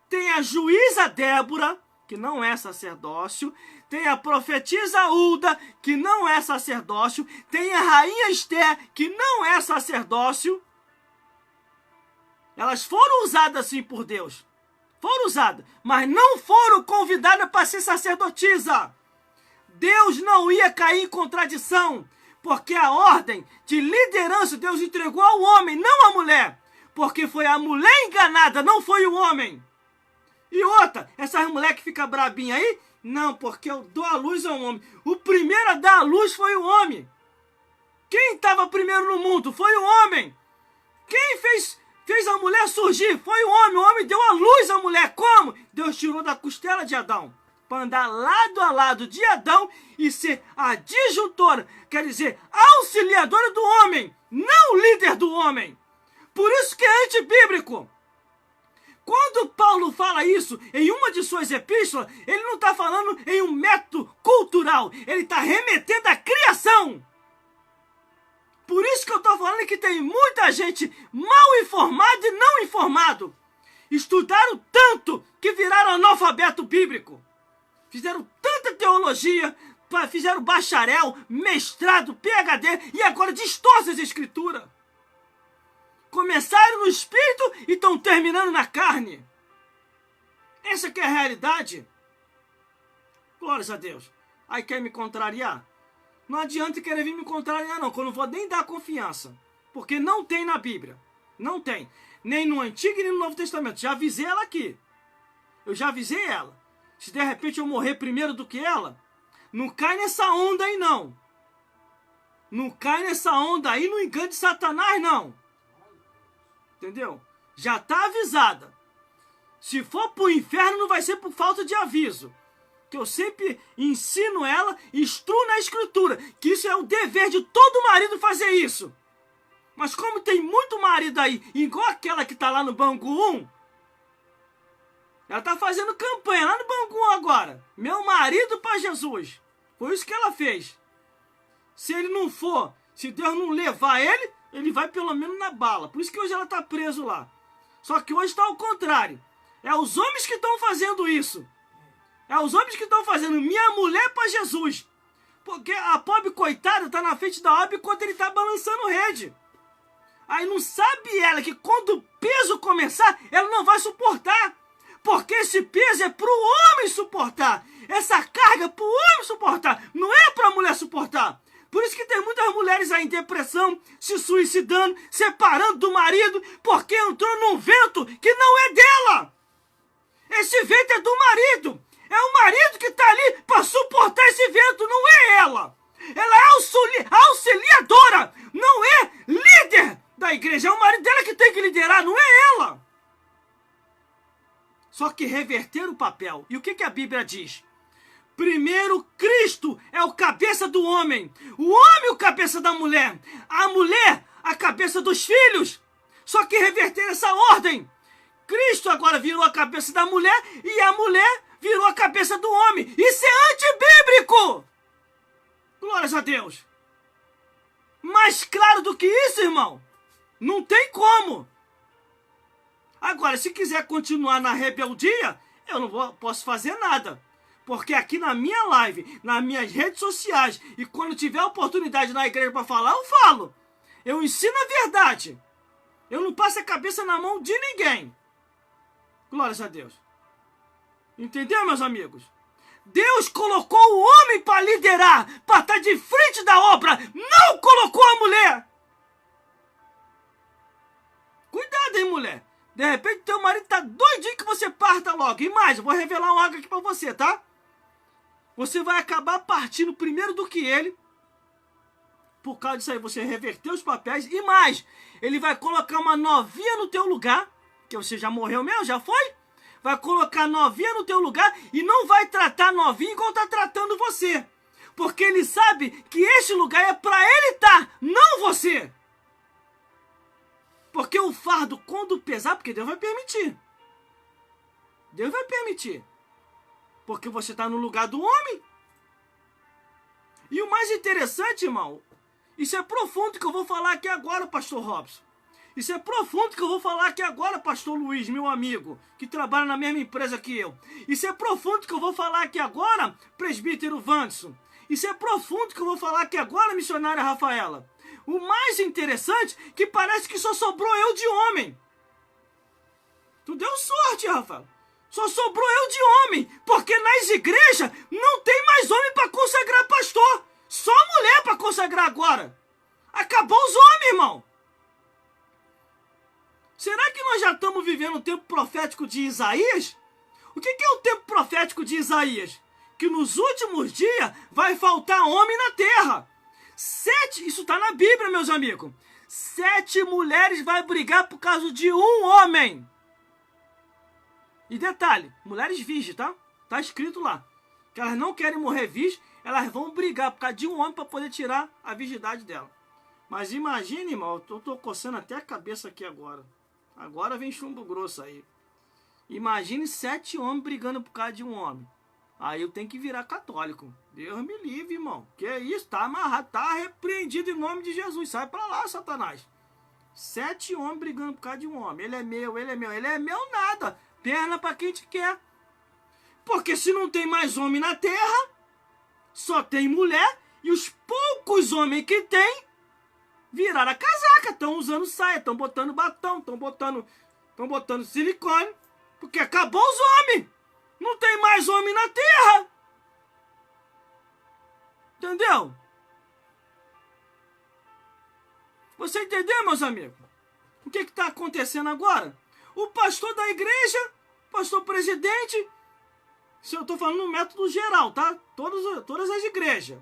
[SPEAKER 1] Tem a juíza Débora, que não é sacerdócio. Tem a profetisa Hulda, que não é sacerdócio. Tem a rainha Esther, que não é sacerdócio. Elas foram usadas assim por Deus. Foram usadas, mas não foram convidadas para ser sacerdotisa. Deus não ia cair em contradição, porque a ordem de liderança Deus entregou ao homem, não à mulher. Porque foi a mulher enganada, não foi o homem. E outra, essas mulheres que ficam brabinhas aí, não, porque eu dou a luz ao homem. O primeiro a dar a luz foi o homem. Quem estava primeiro no mundo foi o homem. Quem fez fez a mulher surgir? Foi o homem deu a luz à mulher. Como? Deus tirou da costela de Adão, para andar lado a lado de Adão e ser a disjuntora, quer dizer, auxiliadora do homem, não líder do homem. Por isso que é antibíblico. Quando Paulo fala isso em uma de suas epístolas, ele não está falando em um método cultural, ele está remetendo à criação. Por isso que eu estou falando que tem muita gente mal informada e não informado. Estudaram tanto que viraram analfabeto bíblico. Fizeram tanta teologia, fizeram bacharel, mestrado, PhD e agora distorcem as escrituras. Começaram no espírito e estão terminando na carne. Essa que é a realidade. Glórias a Deus. Aí quer me contrariar? Não adianta querer vir me contrariar não, que eu não vou nem dar confiança. Porque não tem na Bíblia. Não tem. Nem no Antigo nem no Novo Testamento. Já avisei ela aqui. Eu já avisei ela. Se de repente eu morrer primeiro do que ela, não cai nessa onda aí não. Não cai nessa onda aí, não engane Satanás não. Entendeu? Já está avisada. Se for para o inferno, não vai ser por falta de aviso. Que eu sempre ensino ela, instruo na escritura, que isso é o dever de todo marido fazer isso. Mas como tem muito marido aí, igual aquela que está lá no Bangu 1, ela está fazendo campanha lá no Bangu 1 agora. Meu marido para Jesus. Foi isso que ela fez. Se ele não for, se Deus não levar ele, ele vai pelo menos na bala. Por isso que hoje ela está preso lá. Só que hoje está ao contrário. É os homens que estão fazendo isso. É os homens que estão fazendo minha mulher para Jesus. Porque a pobre coitada está na frente da obra enquanto ele está balançando rede. Aí não sabe ela que quando o peso começar, ela não vai suportar. Porque esse peso é para o homem suportar. Essa carga é para o homem suportar. Não é para a mulher suportar. Por isso que tem muitas mulheres aí em depressão, se suicidando, separando do marido, porque entrou num vento que não é dela. Esse vento é do marido. É o marido que está ali para suportar esse vento, não é ela. Ela é auxiliadora, não é líder da igreja. É o marido dela que tem que liderar, não é ela. Só que reverter o papel. E o que a Bíblia diz? Primeiro, Cristo é o cabeça do homem. O homem é o cabeça da mulher. A mulher, a cabeça dos filhos. Só que reverter essa ordem. Cristo agora virou a cabeça da mulher e a mulher virou a cabeça do homem. Isso é antibíblico. Glórias a Deus. Mais claro do que isso, irmão, não tem como. Agora, se quiser continuar na rebeldia, eu não posso fazer nada. Porque aqui na minha live, nas minhas redes sociais, e quando tiver oportunidade na igreja para falar, eu falo. Eu ensino a verdade. Eu não passo a cabeça na mão de ninguém. Glórias a Deus. Entendeu, meus amigos? Deus colocou o homem para liderar, para estar de frente da obra. Não colocou a mulher. Cuidado, hein, mulher. De repente, teu marido tá doidinho que você parta logo. E mais, eu vou revelar algo aqui para você, tá? Você vai acabar partindo primeiro do que ele. Por causa disso aí, você reverteu os papéis. E mais, ele vai colocar uma novinha no teu lugar. Que você já morreu mesmo, já foi? Vai colocar novinha no teu lugar e não vai tratar novinha igual tá tratando você. Porque ele sabe que este lugar é para ele estar, não você. Porque o fardo, quando pesar, porque Deus vai permitir. Deus vai permitir. Porque você está no lugar do homem. E o mais interessante, irmão, isso é profundo que eu vou falar aqui agora, pastor Robson. Isso é profundo que eu vou falar aqui agora, pastor Luiz, meu amigo, que trabalha na mesma empresa que eu. Isso é profundo que eu vou falar aqui agora, presbítero Wanderson. Isso é profundo que eu vou falar aqui agora, missionária Rafaela. O mais interessante é que parece que só sobrou eu de homem. Tu deu sorte, Rafael. Só sobrou eu de homem, porque nas igrejas não tem mais homem para consagrar pastor. Só mulher para consagrar agora. Acabou os homens, irmão. Será que nós já estamos vivendo o tempo profético de Isaías? O que é o tempo profético de Isaías? Que nos últimos dias vai faltar homem na terra. Isso está na Bíblia, meus amigos. 7 mulheres vai brigar por causa de um homem. E detalhe, mulheres virgens, tá? Tá escrito lá. Que elas não querem morrer virgens, elas vão brigar por causa de um homem para poder tirar a virgindade dela. Mas imagine, irmão, eu tô coçando até a cabeça aqui agora. Agora vem chumbo grosso aí. Imagine 7 homens brigando por causa de um homem. Aí eu tenho que virar católico. Deus me livre, irmão. Que isso? Tá amarrado, tá repreendido em nome de Jesus. Sai pra lá, Satanás. 7 homens brigando por causa de um homem. Ele é meu, ele é meu. Ele é meu nada. Perna pra quem te quer. Porque se não tem mais homem na terra, só tem mulher. E os poucos homens que tem, viraram a casaca. Estão usando saia, estão botando batom, estão botando silicone. Porque acabou os homens. Não tem mais homem na terra. Entendeu? Você entendeu, meus amigos? O que está acontecendo agora? O pastor da igreja, pastor presidente, se eu estou falando no método geral, tá? Todas as igrejas.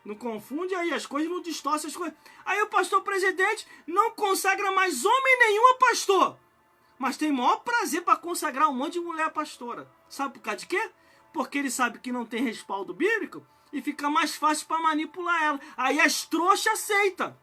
[SPEAKER 1] Não confunde aí as coisas, não distorce as coisas. Aí o pastor presidente não consagra mais homem nenhum a pastor. Mas tem maior prazer para consagrar um monte de mulher pastora. Sabe por causa de quê? Porque ele sabe que não tem respaldo bíblico e fica mais fácil para manipular ela. Aí as trouxas aceitam.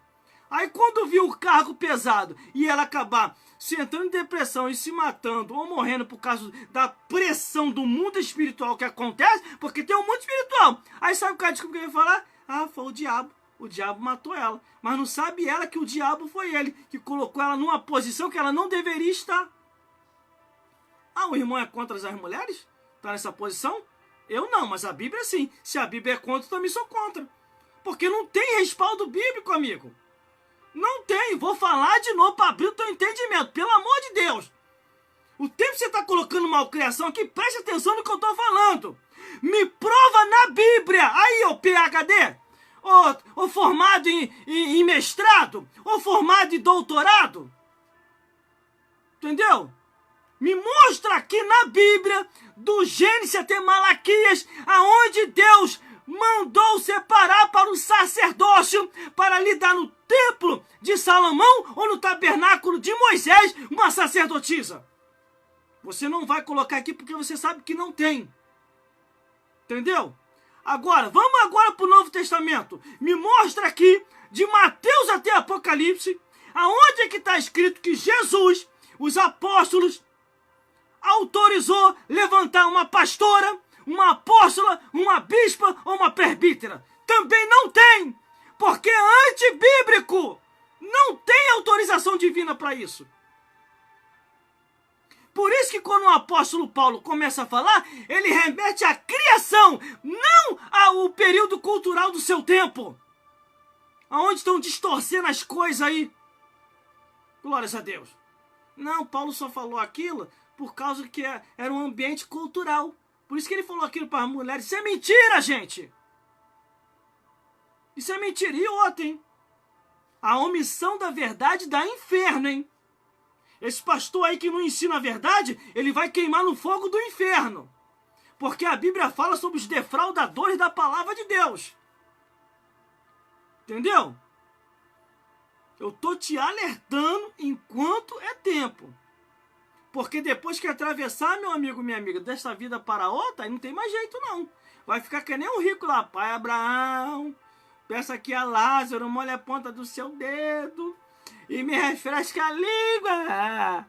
[SPEAKER 1] Aí quando viu o cargo pesado e ela acabar se entrando em depressão e se matando ou morrendo por causa da pressão do mundo espiritual que acontece, porque tem um mundo espiritual. Aí sabe o cara descobre o que ele vai falar? Ah, foi o diabo. O diabo matou ela. Mas não sabe ela que o diabo foi ele que colocou ela numa posição que ela não deveria estar. Ah, o irmão é contra as mulheres? Está nessa posição? Eu não, mas a Bíblia sim. Se a Bíblia é contra, eu também sou contra. Porque não tem respaldo bíblico, amigo. Não tem. Vou falar de novo para abrir o teu entendimento. Pelo amor de Deus. O tempo que você está colocando malcriação aqui, preste atenção no que eu estou falando. Me prova na Bíblia. Aí, ô PhD. Ou formado em mestrado. Ou formado em doutorado. Entendeu? Me mostra aqui na Bíblia, do Gênesis até Malaquias, aonde Deus mandou separar para o sacerdócio, para lhe dar no templo de Salomão ou no tabernáculo de Moisés uma sacerdotisa. Você não vai colocar aqui porque você sabe que não tem. Entendeu? Agora, vamos agora para o Novo Testamento. Me mostra aqui, de Mateus até Apocalipse, aonde é que está escrito que Jesus, os apóstolos, autorizou levantar uma pastora, uma apóstola, uma bispa ou uma presbítera. Também não tem, porque é antibíblico. Não tem autorização divina para isso. Por isso que quando o apóstolo Paulo começa a falar, ele remete à criação, não ao período cultural do seu tempo. Aonde estão distorcendo as coisas aí. Glórias a Deus. Não, Paulo só falou aquilo por causa que era um ambiente cultural. Por isso que ele falou aquilo para as mulheres. Isso é mentira, gente. Isso é mentira. E outra, hein? A omissão da verdade dá inferno, hein? Esse pastor aí que não ensina a verdade, ele vai queimar no fogo do inferno. Porque a Bíblia fala sobre os defraudadores da palavra de Deus. Entendeu? Eu tô te alertando enquanto é tempo. Porque depois que atravessar, meu amigo, minha amiga, desta vida para outra, aí não tem mais jeito não. Vai ficar que nem um rico lá. Pai Abraão, peça aqui a Lázaro, molhe a ponta do seu dedo e me refresca a língua.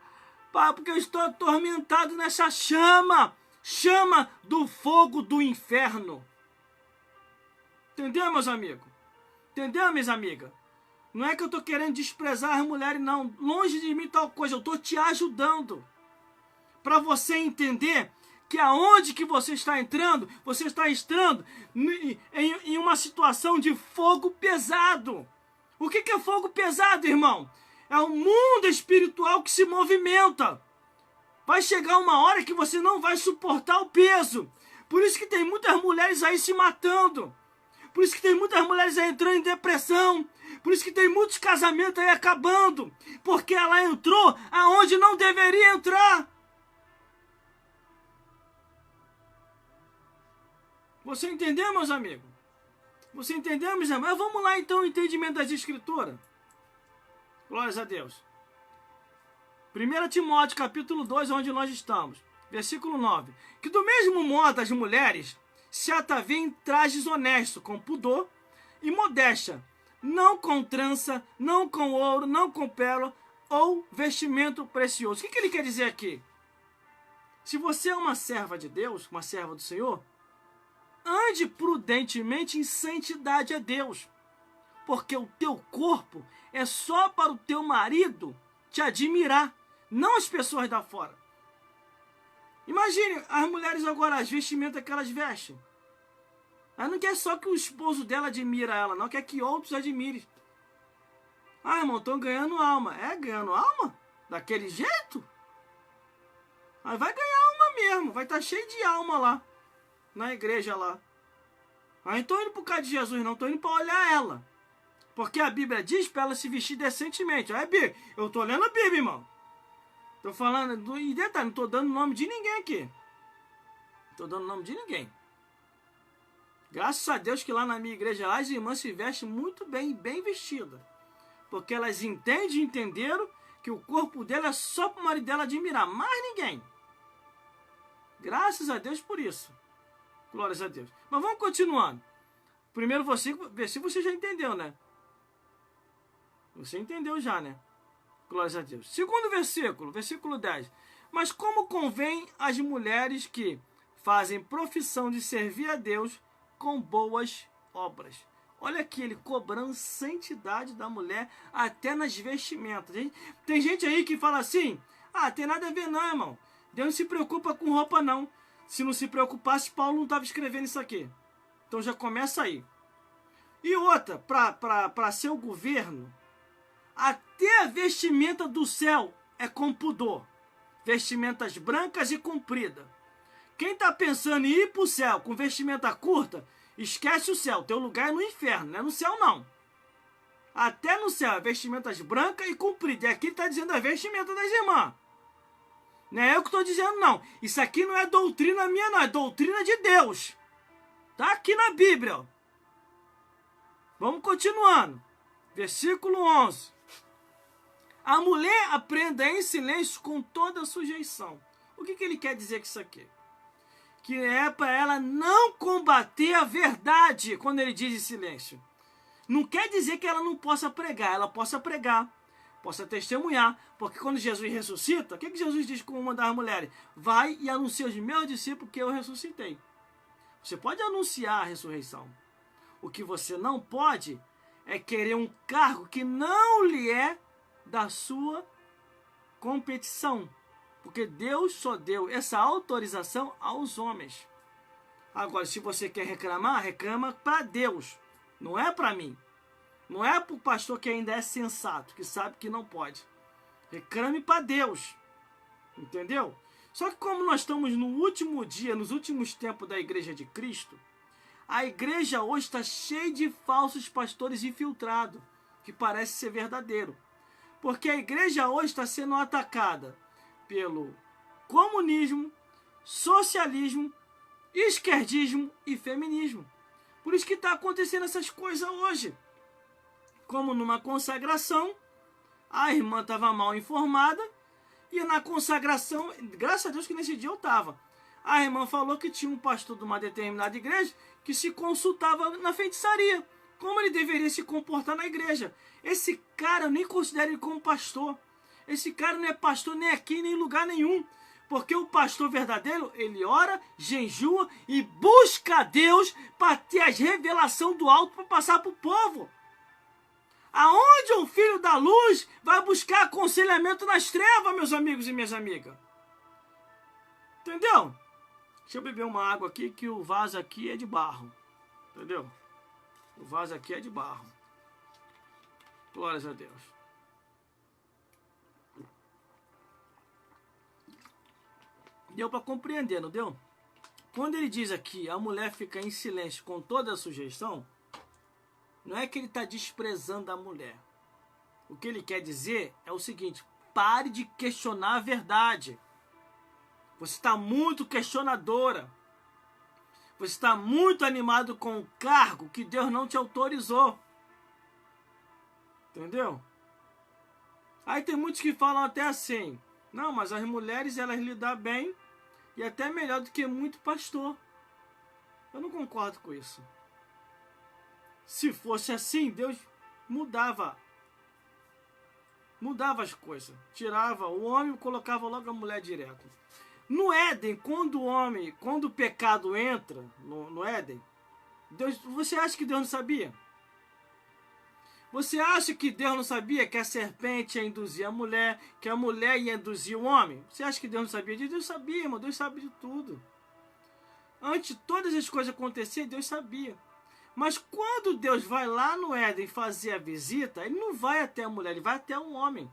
[SPEAKER 1] Pai, porque eu estou atormentado nessa chama. Chama do fogo do inferno. Entendeu, meus amigos? Entendeu, minhas amigas? Não é que eu estou querendo desprezar as mulheres, não. Longe de mim tal coisa. Eu estou te ajudando. Para você entender que aonde que você está entrando em uma situação de fogo pesado. O que é fogo pesado, irmão? É o mundo espiritual que se movimenta. Vai chegar uma hora que você não vai suportar o peso. Por isso que tem muitas mulheres aí se matando. Por isso que tem muitas mulheres aí entrando em depressão. Por isso que tem muitos casamentos aí acabando. Porque ela entrou aonde não deveria entrar. Você entendeu, meus amigos? Você entendeu, meus irmãos? Vamos lá então, o entendimento das Escrituras. Glórias a Deus. 1 Timóteo capítulo 2, onde nós estamos. Versículo 9. Que do mesmo modo as mulheres se ataviem em trajes honestos, com pudor e modéstia, não com trança, não com ouro, não com pérola ou vestimento precioso. O que ele quer dizer aqui? Se você é uma serva de Deus, uma serva do Senhor, ande prudentemente em santidade a Deus, porque o teu corpo é só para o teu marido te admirar, não as pessoas da fora. Imagine as mulheres agora, as vestimentas que elas vestem. Ela não quer só que o esposo dela admira ela, não quer que outros admirem. Ah, irmão, estão ganhando alma. É, ganhando alma? Daquele jeito? Aí vai ganhar alma mesmo, vai estar cheio de alma lá, na igreja lá. Aí não estou indo por causa de Jesus, não, estou indo para olhar ela. Porque a Bíblia diz para ela se vestir decentemente. Aí, Bíblia, eu estou lendo a Bíblia, irmão. Estou falando, e detalhe, não estou dando nome de ninguém aqui. Não estou dando nome de ninguém. Graças a Deus que lá na minha igreja, lá, as irmãs se vestem muito bem, bem vestidas. Porque elas entendem e entenderam que o corpo dela é só para o marido dela admirar, mais ninguém. Graças a Deus por isso. Glórias a Deus. Mas vamos continuando. Primeiro versículo você já entendeu, né? Você entendeu já, né? Glórias a Deus. Segundo versículo, versículo 10. Mas como convém às mulheres que fazem profissão de servir a Deus com boas obras. Olha aqui, ele cobrando santidade da mulher até nas vestimentas. Tem gente aí que fala assim, tem nada a ver não, irmão. Deus não se preocupa com roupa não. Se não se preocupasse, Paulo não estava escrevendo isso aqui. Então já começa aí. E outra, para ser o governo, até a vestimenta do céu é com pudor. Vestimentas brancas e compridas. Quem está pensando em ir para o céu com vestimenta curta, esquece o céu. Teu lugar é no inferno, não é no céu não. Até no céu é vestimentas brancas e compridas. E aqui está dizendo a vestimenta das irmãs. Não é eu que estou dizendo não. Isso aqui não é doutrina minha não, é doutrina de Deus. Está aqui na Bíblia. Ó. Vamos continuando. Versículo 11. A mulher aprenda em silêncio com toda a sujeição. O que ele quer dizer com isso aqui? Que é para ela não combater a verdade quando ele diz em silêncio. Não quer dizer que ela não possa pregar. Ela possa pregar, possa testemunhar. Porque quando Jesus ressuscita, o que Jesus diz com uma das mulheres? Vai e anuncia aos meus discípulos que eu ressuscitei. Você pode anunciar a ressurreição. O que você não pode é querer um cargo que não lhe é da sua competição. Porque Deus só deu essa autorização aos homens. Agora, se você quer reclamar, reclama para Deus. Não é para mim. Não é para o pastor que ainda é sensato, que sabe que não pode. Reclame para Deus. Entendeu? Só que como nós estamos no último dia, nos últimos tempos da Igreja de Cristo, a igreja hoje está cheia de falsos pastores infiltrados, que parece ser verdadeiro. Porque a igreja hoje está sendo atacada pelo comunismo, socialismo, esquerdismo e feminismo. Por isso que está acontecendo essas coisas hoje. Como numa consagração, a irmã estava mal informada, e na consagração, graças a Deus que nesse dia eu estava, a irmã falou que tinha um pastor de uma determinada igreja que se consultava na feitiçaria, como ele deveria se comportar na igreja. Esse cara, eu nem considero ele como pastor. Esse cara não é pastor nem aqui, nem em lugar nenhum. Porque o pastor verdadeiro, ele ora, jejua e busca a Deus para ter as revelações do alto para passar para o povo. Aonde um filho da luz vai buscar aconselhamento nas trevas, meus amigos e minhas amigas? Entendeu? Deixa eu beber uma água aqui, que o vaso aqui é de barro. Entendeu? O vaso aqui é de barro. Glórias a Deus. Deu para compreender, não deu? Quando ele diz aqui, a mulher fica em silêncio com toda a sujeição, não é que ele está desprezando a mulher. O que ele quer dizer é o seguinte: pare de questionar a verdade. Você está muito questionadora. Você está muito animado com um cargo que Deus não te autorizou. Entendeu? Aí tem muitos que falam até assim, não, mas as mulheres elas lidam bem e até melhor do que muito pastor. Eu não concordo com isso. Se fosse assim, Deus mudava as coisas. Tirava o homem e colocava logo a mulher direto. No Éden, quando o pecado entra no Éden, você acha que Deus não sabia? Você acha que Deus não sabia que a serpente ia induzir a mulher, que a mulher ia induzir o homem? Você acha que Deus não sabia disso? Deus sabia, irmão. Deus sabe de tudo. Antes de todas as coisas acontecerem, Deus sabia. Mas quando Deus vai lá no Éden fazer a visita, Ele não vai até a mulher, Ele vai até o homem.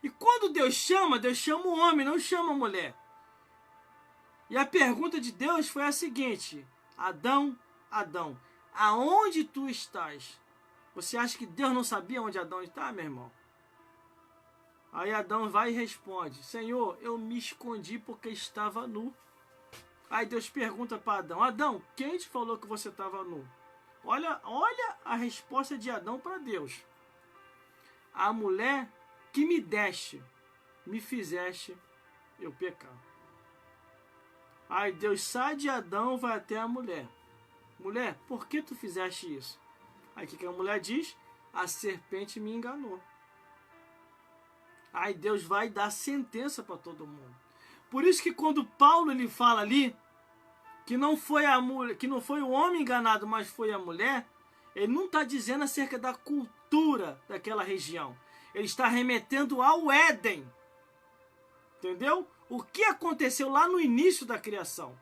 [SPEAKER 1] E quando Deus chama o homem, não chama a mulher. E a pergunta de Deus foi a seguinte: Adão, Adão, aonde tu estás? Você acha que Deus não sabia onde Adão está, meu irmão? Aí Adão vai e responde: Senhor, eu me escondi porque estava nu. Aí Deus pergunta para Adão: Adão, quem te falou que você estava nu? Olha a resposta de Adão para Deus: a mulher que me deste, me fizeste eu pecar. Aí Deus sai de Adão, vai até a mulher. Mulher, por que tu fizeste isso? Aí o que a mulher diz? A serpente me enganou. Aí Deus vai dar sentença para todo mundo. Por isso que quando Paulo ele fala ali que não foi o homem enganado, mas foi a mulher, ele não está dizendo acerca da cultura daquela região. Ele está remetendo ao Éden. Entendeu? O que aconteceu lá no início da criação.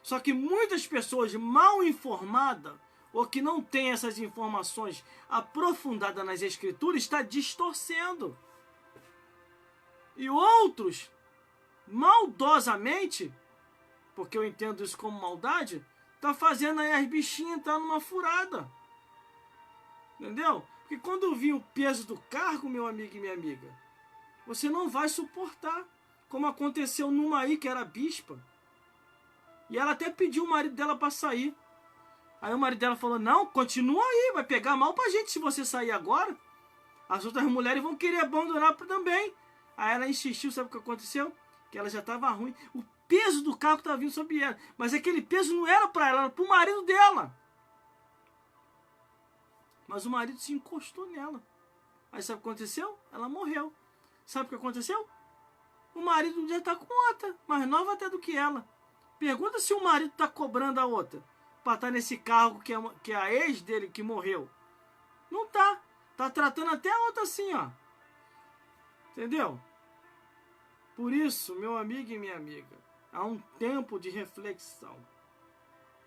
[SPEAKER 1] Só que muitas pessoas mal informadas, ou que não têm essas informações aprofundadas nas escrituras, está distorcendo. E outros, maldosamente, porque eu entendo isso como maldade, tá fazendo aí as bichinhas entrar numa furada. Entendeu? Porque quando vir o peso do cargo, meu amigo e minha amiga, você não vai suportar. Como aconteceu numa aí que era bispa. E ela até pediu o marido dela para sair. Aí o marido dela falou: não, continua aí, vai pegar mal pra gente se você sair agora. As outras mulheres vão querer abandonar também. Aí ela insistiu, sabe o que aconteceu? Que ela já estava ruim. O peso do carro estava vindo sobre ela. Mas aquele peso não era para ela, era para o marido dela. Mas o marido se encostou nela. Aí sabe o que aconteceu? Ela morreu. Sabe o que aconteceu? O marido já está com outra, mais nova até do que ela. Pergunta se o marido está cobrando a outra para estar nesse cargo que é a ex dele que morreu. Não tá. Tá tratando até a outra assim, ó. Entendeu? Por isso, meu amigo e minha amiga, há um tempo de reflexão.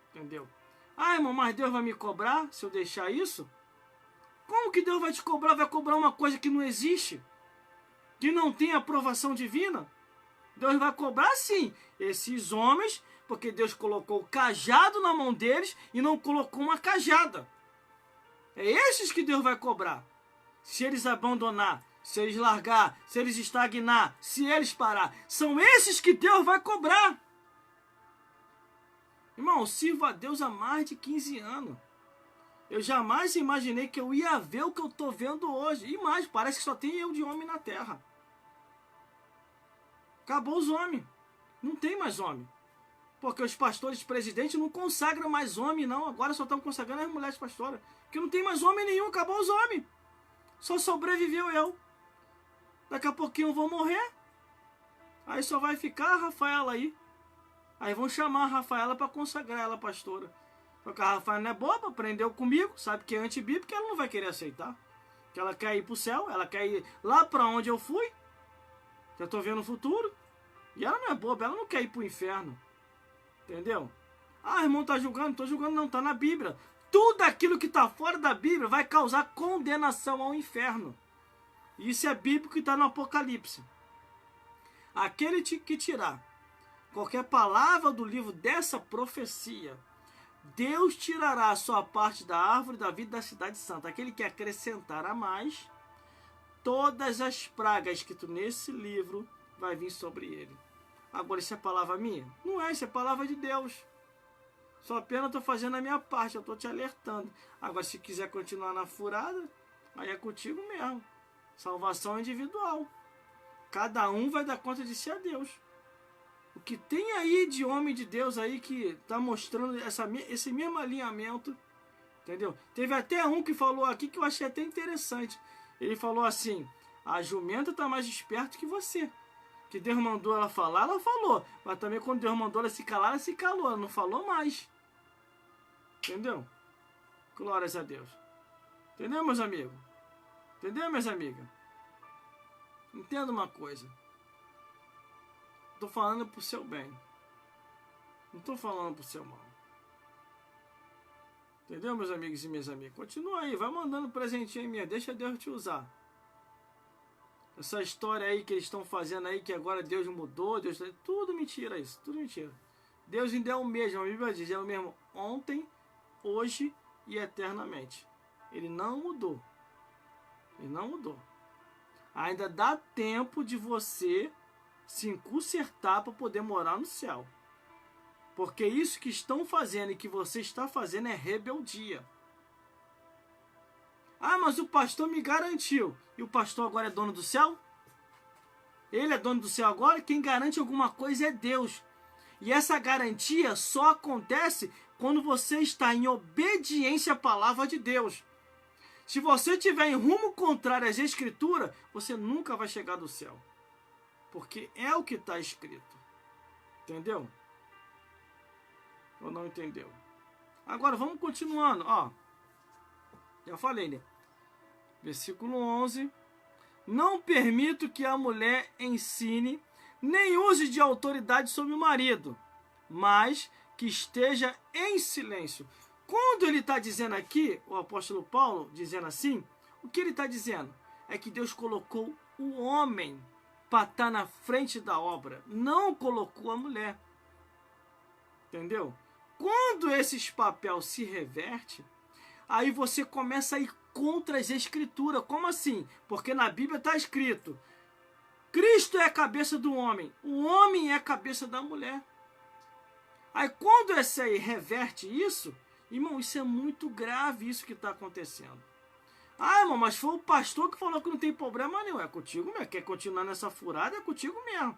[SPEAKER 1] Entendeu? Ah, irmão, mas Deus vai me cobrar se eu deixar isso? Como que Deus vai te cobrar? Vai cobrar uma coisa que não existe? Que não tem aprovação divina? Deus vai cobrar sim esses homens, porque Deus colocou o cajado na mão deles e não colocou uma cajada. É esses que Deus vai cobrar. Se eles abandonar, se eles largar, se eles estagnar, se eles parar, são esses que Deus vai cobrar. Irmão, eu sirvo a Deus há mais de 15 anos. Eu jamais imaginei que eu ia ver o que eu estou vendo hoje. E mais, parece que só tem eu de homem na terra. Acabou os homens. Não tem mais homem. Porque os pastores presidentes não consagram mais homem, não. Agora só estão consagrando as mulheres pastoras. Porque não tem mais homem nenhum, acabou os homens. Só sobreviveu eu. Daqui a pouquinho eu vou morrer. Aí só vai ficar a Rafaela aí. Aí vão chamar a Rafaela para consagrar ela pastora. Porque a Rafaela não é boba, aprendeu comigo, sabe que é antibíblico, ela não vai querer aceitar. Que ela quer ir para o céu, ela quer ir lá para onde eu fui. Já estou vendo o futuro. E ela não é boba, ela não quer ir para o inferno. Entendeu? Ah, irmão, tá julgando? Não estou julgando não, tá na Bíblia. Tudo aquilo que está fora da Bíblia vai causar condenação ao inferno. Isso é bíblico e está no Apocalipse. Aquele que tirar qualquer palavra do livro dessa profecia, Deus tirará a sua parte da árvore da vida da cidade santa. Aquele que acrescentar a mais, todas as pragas escritas nesse livro vai vir sobre ele. Agora, isso é palavra minha? Não é, isso é palavra de Deus. Só apenas estou fazendo a minha parte, eu estou te alertando. Agora, se quiser continuar na furada, aí é contigo mesmo. Salvação individual. Cada um vai dar conta de si a Deus. O que tem aí de homem de Deus aí que está mostrando esse mesmo alinhamento, entendeu? Teve até um que falou aqui que eu achei até interessante. Ele falou assim: a jumenta está mais esperta que você. Que Deus mandou ela falar, ela falou. Mas também quando Deus mandou ela se calar, ela se calou. Ela não falou mais. Entendeu? Glórias a Deus. Entendeu, meus amigos? Entendeu, minhas amigas? Entenda uma coisa. Estou falando pro seu bem. Não estou falando pro seu mal. Entendeu, meus amigos e minhas amigas? Continua aí, vai mandando presentinho em mim. Deixa Deus te usar. Essa história aí que eles estão fazendo aí, que agora Deus mudou, Deus... Tudo mentira isso, tudo mentira. Deus ainda é o mesmo, a Bíblia diz, é o mesmo ontem, hoje e eternamente. Ele não mudou. Ele não mudou. Ainda dá tempo de você se consertar para poder morar no céu. Porque isso que estão fazendo e que você está fazendo é rebeldia. Ah, mas o pastor me garantiu. E o pastor agora é dono do céu? Ele é dono do céu agora? Quem garante alguma coisa é Deus. E essa garantia só acontece quando você está em obediência à palavra de Deus. Se você estiver em rumo contrário às Escrituras, você nunca vai chegar do céu. Porque é o que está escrito. Entendeu? Ou não entendeu? Agora vamos continuando. Ó, já falei, né? Versículo 11. Não permito que a mulher ensine, nem use de autoridade sobre o marido, mas que esteja em silêncio. Quando ele está dizendo aqui, o apóstolo Paulo dizendo assim, o que ele está dizendo? É que Deus colocou o homem para estar na frente da obra, não colocou a mulher. Entendeu? Quando esse papel se reverte, aí você começa a ir contra as Escrituras. Como assim? Porque na Bíblia está escrito: Cristo é a cabeça do homem, o homem é a cabeça da mulher. Aí quando esse aí reverte isso, irmão, isso é muito grave, isso que está acontecendo. Ah, irmão, mas foi o pastor que falou que não tem problema nenhum. É contigo mesmo. Quer continuar nessa furada? É contigo mesmo.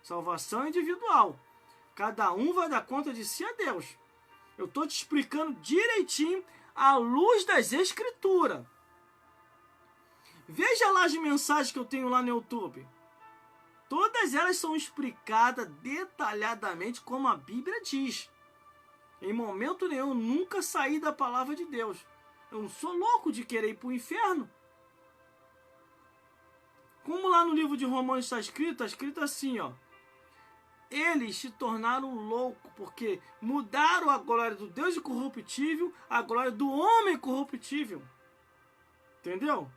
[SPEAKER 1] Salvação individual. Cada um vai dar conta de si a Deus. Eu estou te explicando direitinho à luz das Escrituras. Veja lá as mensagens que eu tenho lá no YouTube. Todas elas são explicadas detalhadamente como a Bíblia diz. Em momento nenhum, nunca saí da palavra de Deus. Eu não sou louco de querer ir para o inferno. Como lá no livro de Romanos está escrito assim, ó. Eles se tornaram loucos porque mudaram a glória do Deus incorruptível à glória do homem corruptível. Entendeu?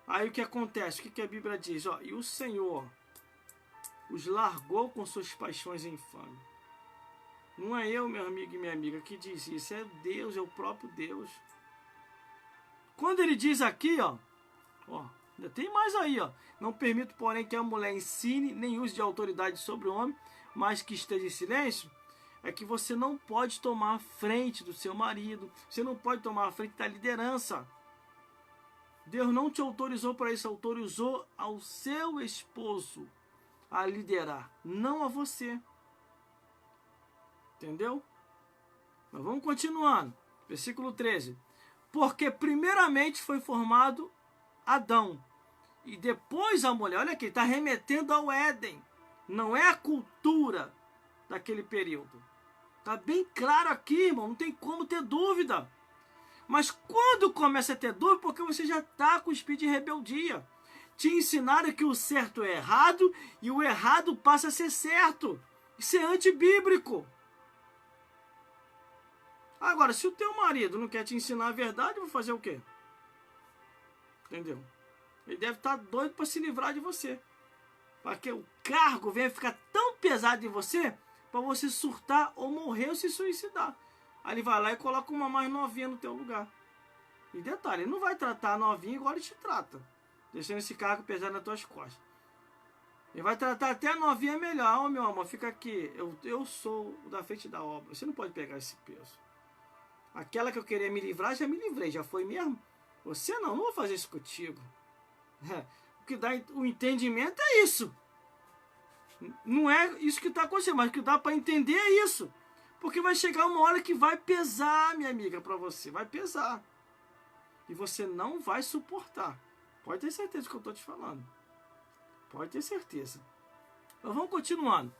[SPEAKER 1] Aí o que acontece? O que a Bíblia diz? Ó, e o Senhor os largou com suas paixões infames. Não é eu, meu amigo e minha amiga, que diz isso. É Deus, é o próprio Deus. Quando ele diz aqui, ó, ainda tem mais aí, ó. Não permito, porém, que a mulher ensine, nem use de autoridade sobre o homem, mas que esteja em silêncio. É que você não pode tomar a frente do seu marido. Você não pode tomar a frente da liderança. Deus não te autorizou para isso. Autorizou ao seu esposo a liderar, não a você. Entendeu? Mas vamos continuando. Versículo 13. Porque primeiramente foi formado Adão. E depois a mulher. Olha aqui, está remetendo ao Éden. Não é a cultura daquele período. Está bem claro aqui, irmão. Não tem como ter dúvida. Mas quando começa a ter dúvida, porque você já está com o espírito de rebeldia. Te ensinaram que o certo é errado e o errado passa a ser certo. Isso é antibíblico. Agora, se o teu marido não quer te ensinar a verdade, vai fazer o quê? Entendeu? Ele deve estar doido para se livrar de você. Para que o cargo venha ficar tão pesado em você, para você surtar ou morrer ou se suicidar. Aí ele vai lá e coloca uma mais novinha no teu lugar. E detalhe, ele não vai tratar a novinha igual ele te trata. Deixando esse cargo pesado nas tuas costas. Ele vai tratar até a novinha melhor. Ô, meu amor, fica aqui. Eu sou o da frente da obra. Você não pode pegar esse peso. Aquela que eu queria me livrar, já me livrei. Já foi mesmo. Você não vou fazer isso contigo. O que dá o entendimento é isso. Não é isso que está acontecendo, mas o que dá para entender é isso. Porque vai chegar uma hora que vai pesar, minha amiga, para você. Vai pesar. E você não vai suportar. Pode ter certeza do que eu estou te falando. Pode ter certeza. Então vamos continuando.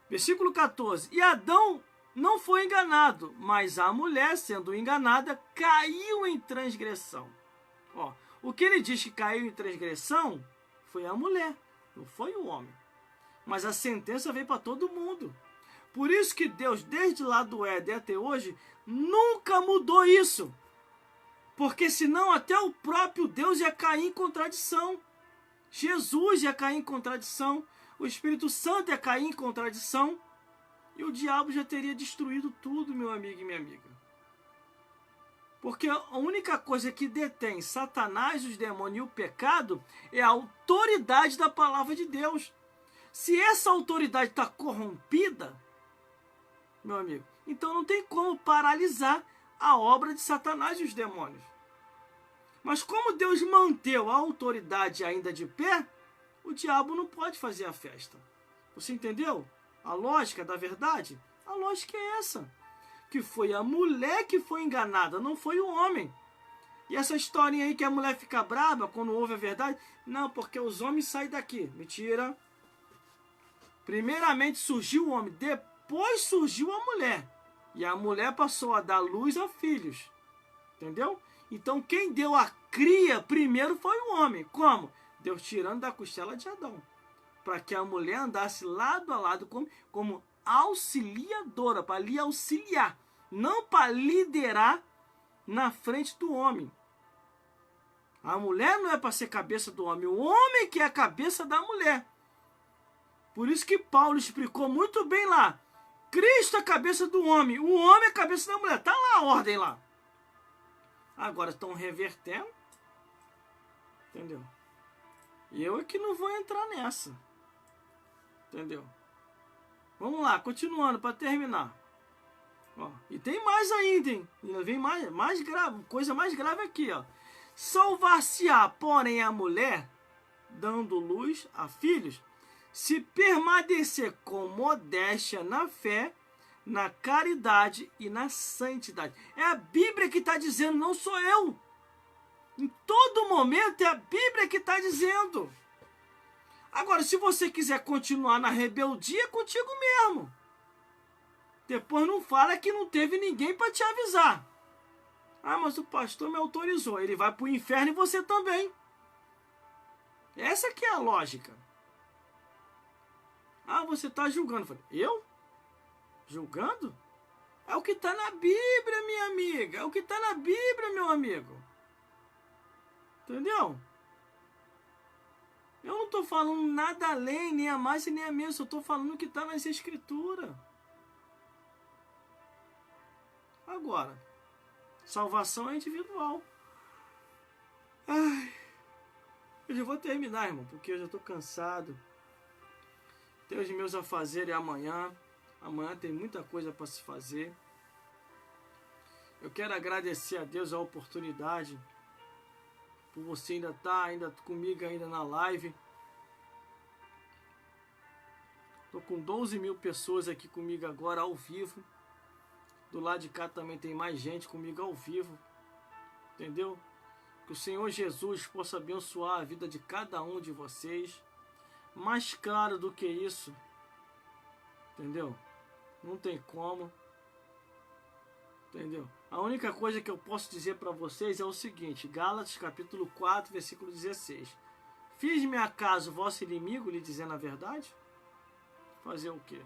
[SPEAKER 1] Versículo 14. E Adão não foi enganado, mas a mulher, sendo enganada, caiu em transgressão. Ó, o que ele diz que caiu em transgressão foi a mulher, não foi o homem. Mas a sentença veio para todo mundo. Por isso que Deus, desde lá do Éden até hoje, nunca mudou isso. Porque senão até o próprio Deus ia cair em contradição. Jesus ia cair em contradição. O Espírito Santo ia cair em contradição. E o diabo já teria destruído tudo, meu amigo e minha amiga. Porque a única coisa que detém Satanás, os demônios e o pecado é a autoridade da palavra de Deus. Se essa autoridade está corrompida, meu amigo, então não tem como paralisar a obra de Satanás e os demônios. Mas como Deus manteve a autoridade ainda de pé, o diabo não pode fazer a festa. Você entendeu a lógica da verdade? A lógica é essa. Que foi a mulher que foi enganada, não foi o homem. E essa historinha aí que a mulher fica brava quando ouve a verdade, não, porque os homens saem daqui. Mentira. Primeiramente surgiu o homem, depois surgiu a mulher. E a mulher passou a dar luz a filhos. Entendeu? Então quem deu a cria primeiro foi o homem. Como? Deus tirando da costela de Adão. Para que a mulher andasse lado a lado como auxiliadora, para lhe auxiliar. Não para liderar na frente do homem. A mulher não é para ser cabeça do homem. O homem que é a cabeça da mulher. Por isso que Paulo explicou muito bem lá. Cristo é a cabeça do homem. O homem é a cabeça da mulher. Está lá a ordem lá. Agora estão revertendo. Entendeu? E eu é que não vou entrar nessa. Entendeu? Vamos lá, continuando para terminar. Ó, e tem mais ainda, hein? Ainda vem mais grave, coisa mais grave aqui, ó. Salvar-se-á, porém, a mulher, dando luz a filhos, se permanecer com modéstia na fé, na caridade e na santidade. É a Bíblia que está dizendo, não sou eu. Em todo momento é a Bíblia que está dizendo. Agora, se você quiser continuar na rebeldia, é contigo mesmo. Depois não fala que não teve ninguém para te avisar. Ah, mas o pastor me autorizou. Ele vai para o inferno e você também. Essa que é a lógica. Ah, você está julgando. Eu? Julgando? É o que está na Bíblia, minha amiga. É o que está na Bíblia, meu amigo. Entendeu? Eu não estou falando nada além, nem a mais e nem a menos. Eu estou falando o que está nas Escrituras. Agora, salvação é individual. Ai, eu já vou terminar, irmão, porque eu já estou cansado. Tenho os meus afazeres amanhã. Amanhã tem muita coisa para se fazer. Eu quero agradecer a Deus a oportunidade por você ainda estar comigo ainda na live. Estou com 12 mil pessoas aqui comigo agora ao vivo. Do lado de cá também tem mais gente comigo ao vivo. Entendeu? Que o Senhor Jesus possa abençoar a vida de cada um de vocês. Mais claro do que isso. Entendeu? Não tem como. Entendeu? A única coisa que eu posso dizer para vocês é o seguinte. Gálatas capítulo 4, versículo 16. Fiz-me acaso vosso inimigo lhe dizendo a verdade? Fazer o quê?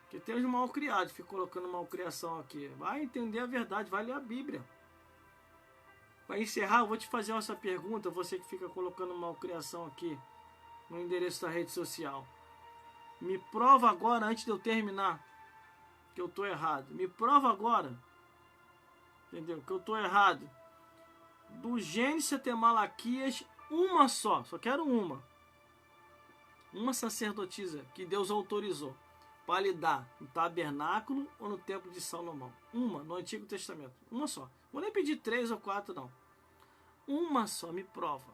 [SPEAKER 1] Porque tem os malcriados, fica colocando malcriação aqui. Vai entender a verdade, vai ler a Bíblia. Para encerrar, eu vou te fazer essa pergunta, você que fica colocando malcriação aqui no endereço da rede social. Me prova agora, antes de eu terminar, que eu estou errado. Me prova agora, entendeu? Que eu estou errado. Do Gênesis até Malaquias, uma só quero uma. Uma sacerdotisa que Deus autorizou para lidar no tabernáculo ou no templo de Salomão. Uma, no Antigo Testamento. Uma só. Vou nem pedir 3 ou 4, não. Uma só, me prova.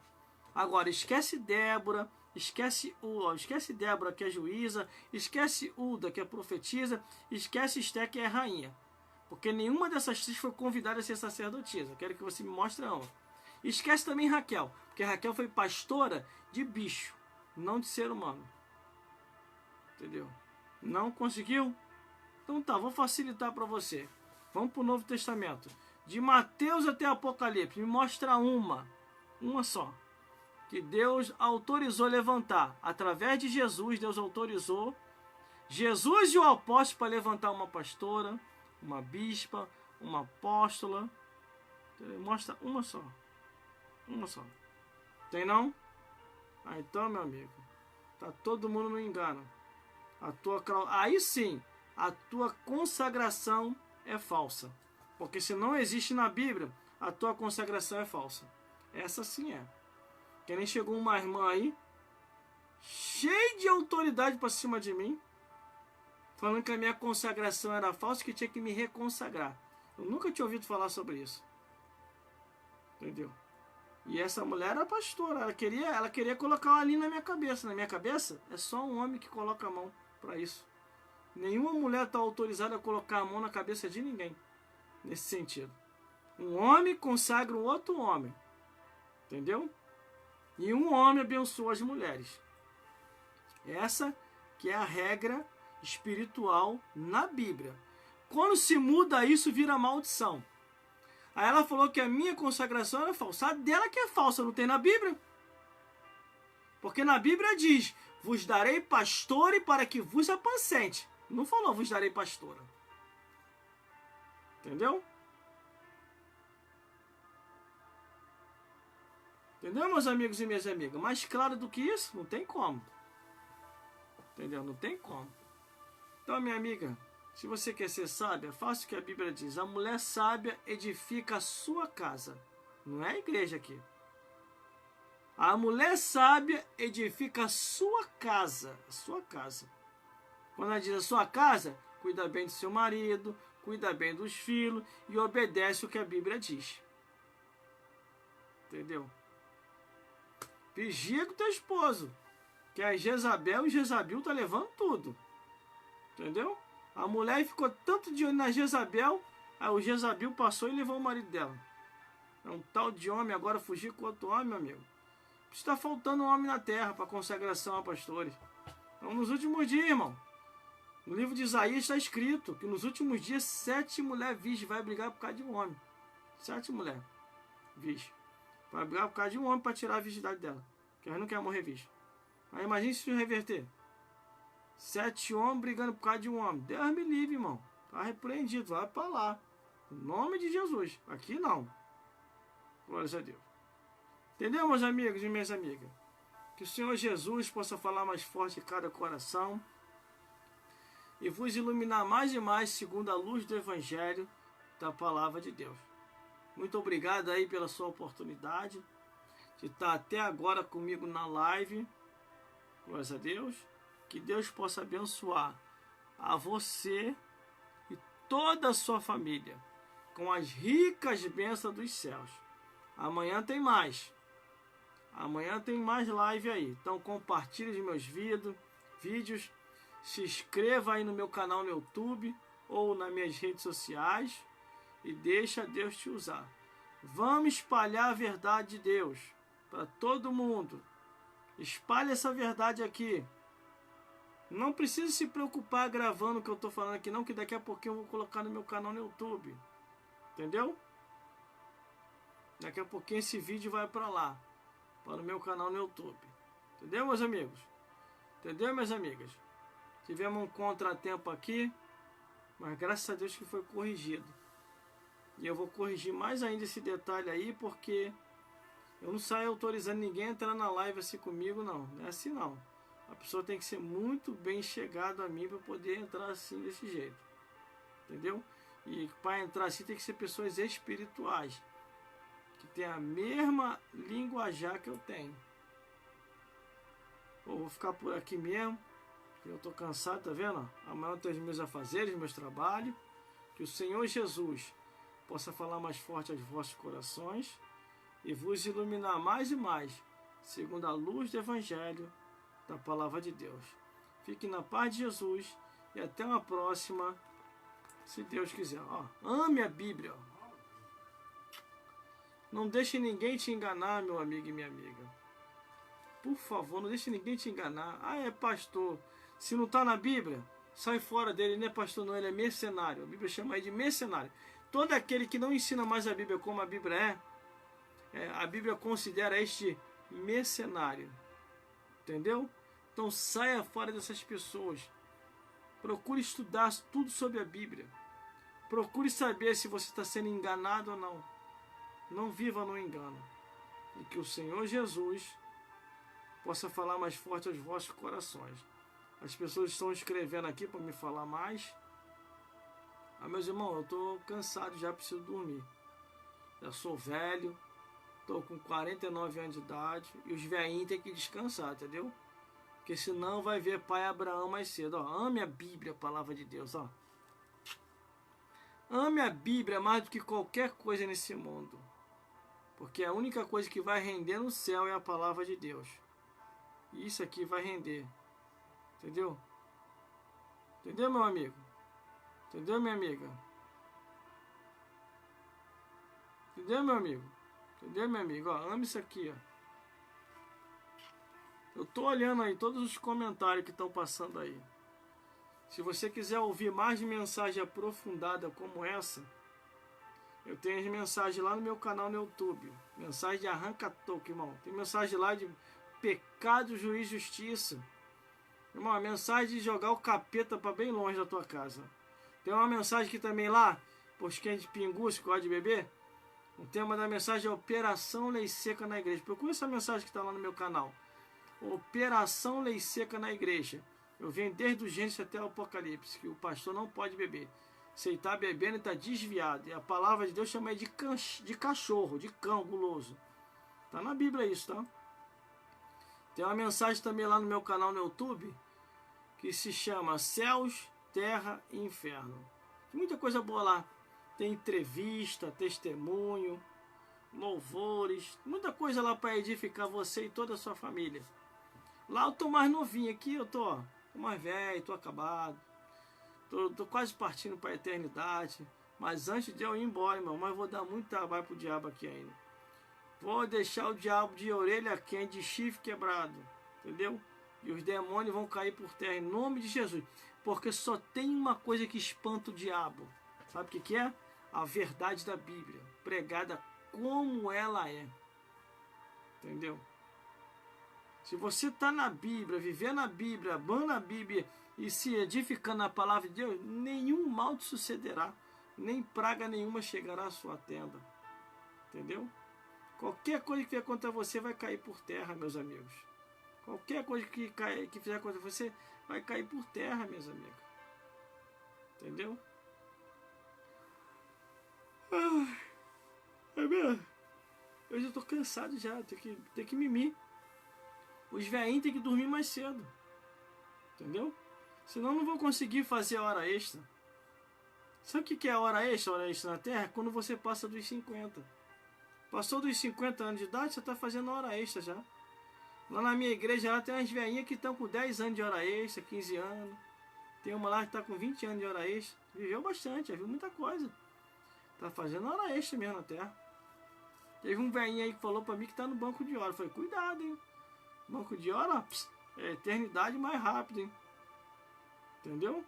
[SPEAKER 1] Agora, esquece Débora, esquece Débora, que é juíza, esquece Uda, que é profetisa, esquece Esté, que é rainha. Porque nenhuma dessas três foi convidada a ser sacerdotisa. Quero que você me mostre uma. Esquece também Raquel, porque Raquel foi pastora de bicho, não de ser humano. Entendeu? Não conseguiu? Então tá, vou facilitar para você. Vamos para o Novo Testamento. De Mateus até Apocalipse, me mostra uma só, que Deus autorizou levantar. Através de Jesus, Deus autorizou Jesus e o apóstolo para levantar uma pastora, uma bispa, uma apóstola. Mostra uma só. Uma só. Tem não? Ah, então, meu amigo, tá todo mundo no engano. Aí sim, a tua consagração é falsa. Porque se não existe na Bíblia, a tua consagração é falsa. Essa sim é. Que nem chegou uma irmã aí, cheia de autoridade para cima de mim, falando que a minha consagração era falsa, que tinha que me reconsagrar. Eu nunca tinha ouvido falar sobre isso. Entendeu? E essa mulher era pastora. Ela queria colocar uma linha na minha cabeça. Na minha cabeça, é só um homem que coloca a mão para isso. Nenhuma mulher está autorizada a colocar a mão na cabeça de ninguém. Nesse sentido. Um homem consagra o outro homem. Entendeu? E um homem abençoa as mulheres. Essa que é a regra espiritual na Bíblia. Quando se muda isso, vira maldição. Aí ela falou que a minha consagração era falsa. A dela que é falsa, não tem na Bíblia. Porque na Bíblia diz: vos darei pastore para que vos apacente. Não falou vos darei pastora. Entendeu? Entendeu, meus amigos e minhas amigas? Mais claro do que isso, não tem como. Entendeu? Não tem como. Então, minha amiga, se você quer ser sábia, faça o que a Bíblia diz. A mulher sábia edifica a sua casa. Não é a igreja aqui. A mulher sábia edifica a sua casa. A sua casa. Quando ela diz a sua casa, cuida bem do seu marido, cuida bem dos filhos e obedece o que a Bíblia diz. Entendeu? Vigia com teu esposo. Que a Jezabel e Jezabel tá levando tudo. Entendeu? A mulher ficou tanto de olho na Jezabel, aí o Jezabel passou e levou o marido dela. É um tal de homem agora fugir com outro homem, meu amigo. Está faltando um homem na terra para consagração a pastores. Então, nos últimos dias, irmão, no livro de Isaías está escrito que nos últimos dias 7 mulheres virgens vai brigar por causa de um homem. 7 mulheres virgens. Vai brigar por causa de um homem para tirar a virgindade dela. Porque ela não quer morrer virgem. Aí imagine se reverter. 7 homens brigando por causa de um homem. Deus me livre, irmão. Tá repreendido. Vai para lá. Em nome de Jesus. Aqui não. Glórias a Deus. Entendeu, meus amigos e minhas amigas? Que o Senhor Jesus possa falar mais forte em cada coração e vos iluminar mais e mais segundo a luz do Evangelho da Palavra de Deus. Muito obrigado aí pela sua oportunidade de estar até agora comigo na live. Glórias a Deus. Que Deus possa abençoar a você e toda a sua família com as ricas bênçãos dos céus. Amanhã tem mais. Amanhã tem mais live aí. Então compartilhe os meus vídeos. Se inscreva aí no meu canal no YouTube ou nas minhas redes sociais. E deixa Deus te usar. Vamos espalhar a verdade de Deus para todo mundo. Espalhe essa verdade aqui. Não precisa se preocupar gravando o que eu estou falando aqui não, que daqui a pouquinho eu vou colocar no meu canal no YouTube. Entendeu? Daqui a pouquinho esse vídeo vai para lá, para o meu canal no YouTube. Entendeu, meus amigos? Entendeu, minhas amigas? Tivemos um contratempo aqui, mas graças a Deus que foi corrigido. E eu vou corrigir mais ainda esse detalhe aí, porque eu não saio autorizando ninguém a entrar na live assim comigo, não. Não é assim, não. A pessoa tem que ser muito bem chegada a mim para poder entrar assim desse jeito. Entendeu? E para entrar assim tem que ser pessoas espirituais, que tem a mesma linguajar que eu tenho. Vou ficar por aqui mesmo. Eu estou cansado, tá vendo? Amanhã eu tenho os meus afazeres, meus trabalhos. Que o Senhor Jesus possa falar mais forte aos vossos corações e vos iluminar mais e mais, segundo a luz do Evangelho da Palavra de Deus. Fique na paz de Jesus e até uma próxima, se Deus quiser. Ó, ame a Bíblia. Não deixe ninguém te enganar, meu amigo e minha amiga. Por favor, não deixe ninguém te enganar. Ah, é pastor. Se não está na Bíblia, sai fora dele. Não é pastor, não. Ele é mercenário. A Bíblia chama ele de mercenário. Todo aquele que não ensina mais a Bíblia como a Bíblia a Bíblia considera este mercenário. Entendeu? Então saia fora dessas pessoas. Procure estudar tudo sobre a Bíblia. Procure saber se você está sendo enganado ou não. Não viva no engano. E que o Senhor Jesus possa falar mais forte aos vossos corações. As pessoas estão escrevendo aqui para me falar mais. Ah, meus irmãos, eu estou cansado, já preciso dormir. Já sou velho, estou com 49 anos de idade e os velhinhos têm que descansar, entendeu? Porque senão vai ver pai Abraão mais cedo. Ó, ame a Bíblia, a palavra de Deus. Ó. Ame a Bíblia mais do que qualquer coisa nesse mundo. Porque a única coisa que vai render no céu é a palavra de Deus. E isso aqui vai render. Entendeu? Entendeu, meu amigo? Entendeu, minha amiga? Entendeu, meu amigo? Entendeu, meu amigo? Ó, ame isso aqui, ó. Eu tô olhando aí todos os comentários que estão passando aí. Se você quiser ouvir mais de mensagem aprofundada como essa, eu tenho as mensagens lá no meu canal no YouTube. Mensagem de arranca-toco, irmão. Tem mensagem lá de pecado, juiz, justiça. Irmão, a mensagem de jogar o capeta para bem longe da tua casa. Tem uma mensagem aqui também lá, por quem de pingus, que gosta de beber. O tema da mensagem é Operação Lei Seca na Igreja. Procura essa mensagem que está lá no meu canal. Operação Lei Seca na Igreja. Eu venho desde o Gênesis até o Apocalipse, que o pastor não pode beber. Se ele está bebendo, ele está desviado. E a palavra de Deus chama ele de cachorro, de cão guloso. Está na Bíblia isso, tá? Tem uma mensagem também lá no meu canal no YouTube, que se chama Céus, Terra e Inferno. Tem muita coisa boa lá. Tem entrevista, testemunho, louvores, muita coisa lá para edificar você e toda a sua família. Lá eu tô mais novinho, aqui eu tô mais velho, tô acabado. Tô quase partindo para a eternidade. Mas antes de eu ir embora, irmão, mas vou dar muito trabalho pro diabo aqui ainda. Vou deixar o diabo de orelha quente, de chifre quebrado. Entendeu? E os demônios vão cair por terra em nome de Jesus. Porque só tem uma coisa que espanta o diabo. Sabe o que é? A verdade da Bíblia. Pregada como ela é. Entendeu? Se você está na Bíblia, vivendo a Bíblia, amando a Bíblia e se edificando na palavra de Deus, nenhum mal te sucederá. Nem praga nenhuma chegará à sua tenda. Entendeu? Qualquer coisa que vier contra você vai cair por terra, meus amigos. Qualquer coisa que fizer contra você vai cair por terra, meus amigos. Entendeu? É mesmo? Eu já estou cansado já. Tem que mimir. Os velhinhos têm que dormir mais cedo. Entendeu? Senão não vão conseguir fazer a hora extra. Sabe o que é a hora extra? A hora extra na Terra? Quando você passa dos 50. Passou dos 50 anos de idade, você está fazendo hora extra já. Lá na minha igreja lá tem umas velhinhas que estão com 10 anos de hora extra, 15 anos. Tem uma lá que está com 20 anos de hora extra. Viveu bastante, já viu muita coisa. Está fazendo hora extra mesmo na Terra. Teve um velhinho aí que falou para mim que está no banco de hora. Eu falei, cuidado, hein. Banco de hora é eternidade mais rápido, hein. Entendeu?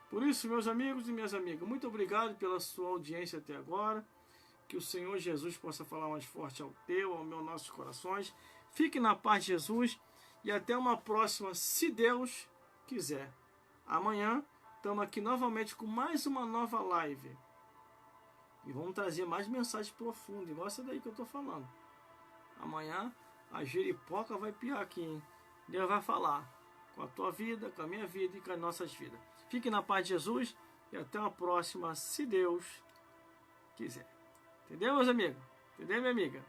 [SPEAKER 1] Por isso, meus amigos e minhas amigas, muito obrigado pela sua audiência até agora. Que o Senhor Jesus possa falar mais forte ao teu, ao meu, nossos corações. Fique na paz de Jesus e até uma próxima, se Deus quiser. Amanhã estamos aqui novamente com mais uma nova live. E vamos trazer mais mensagens profundas, igual essa daí que eu estou falando. Amanhã a jeripoca vai piar aqui, hein? Deus vai falar com a tua vida, com a minha vida e com as nossas vidas. Fique na paz de Jesus e até uma próxima, se Deus quiser. Entendeu, meus amigos? Entendeu, minha amiga?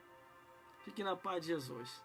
[SPEAKER 1] Fique na paz de Jesus.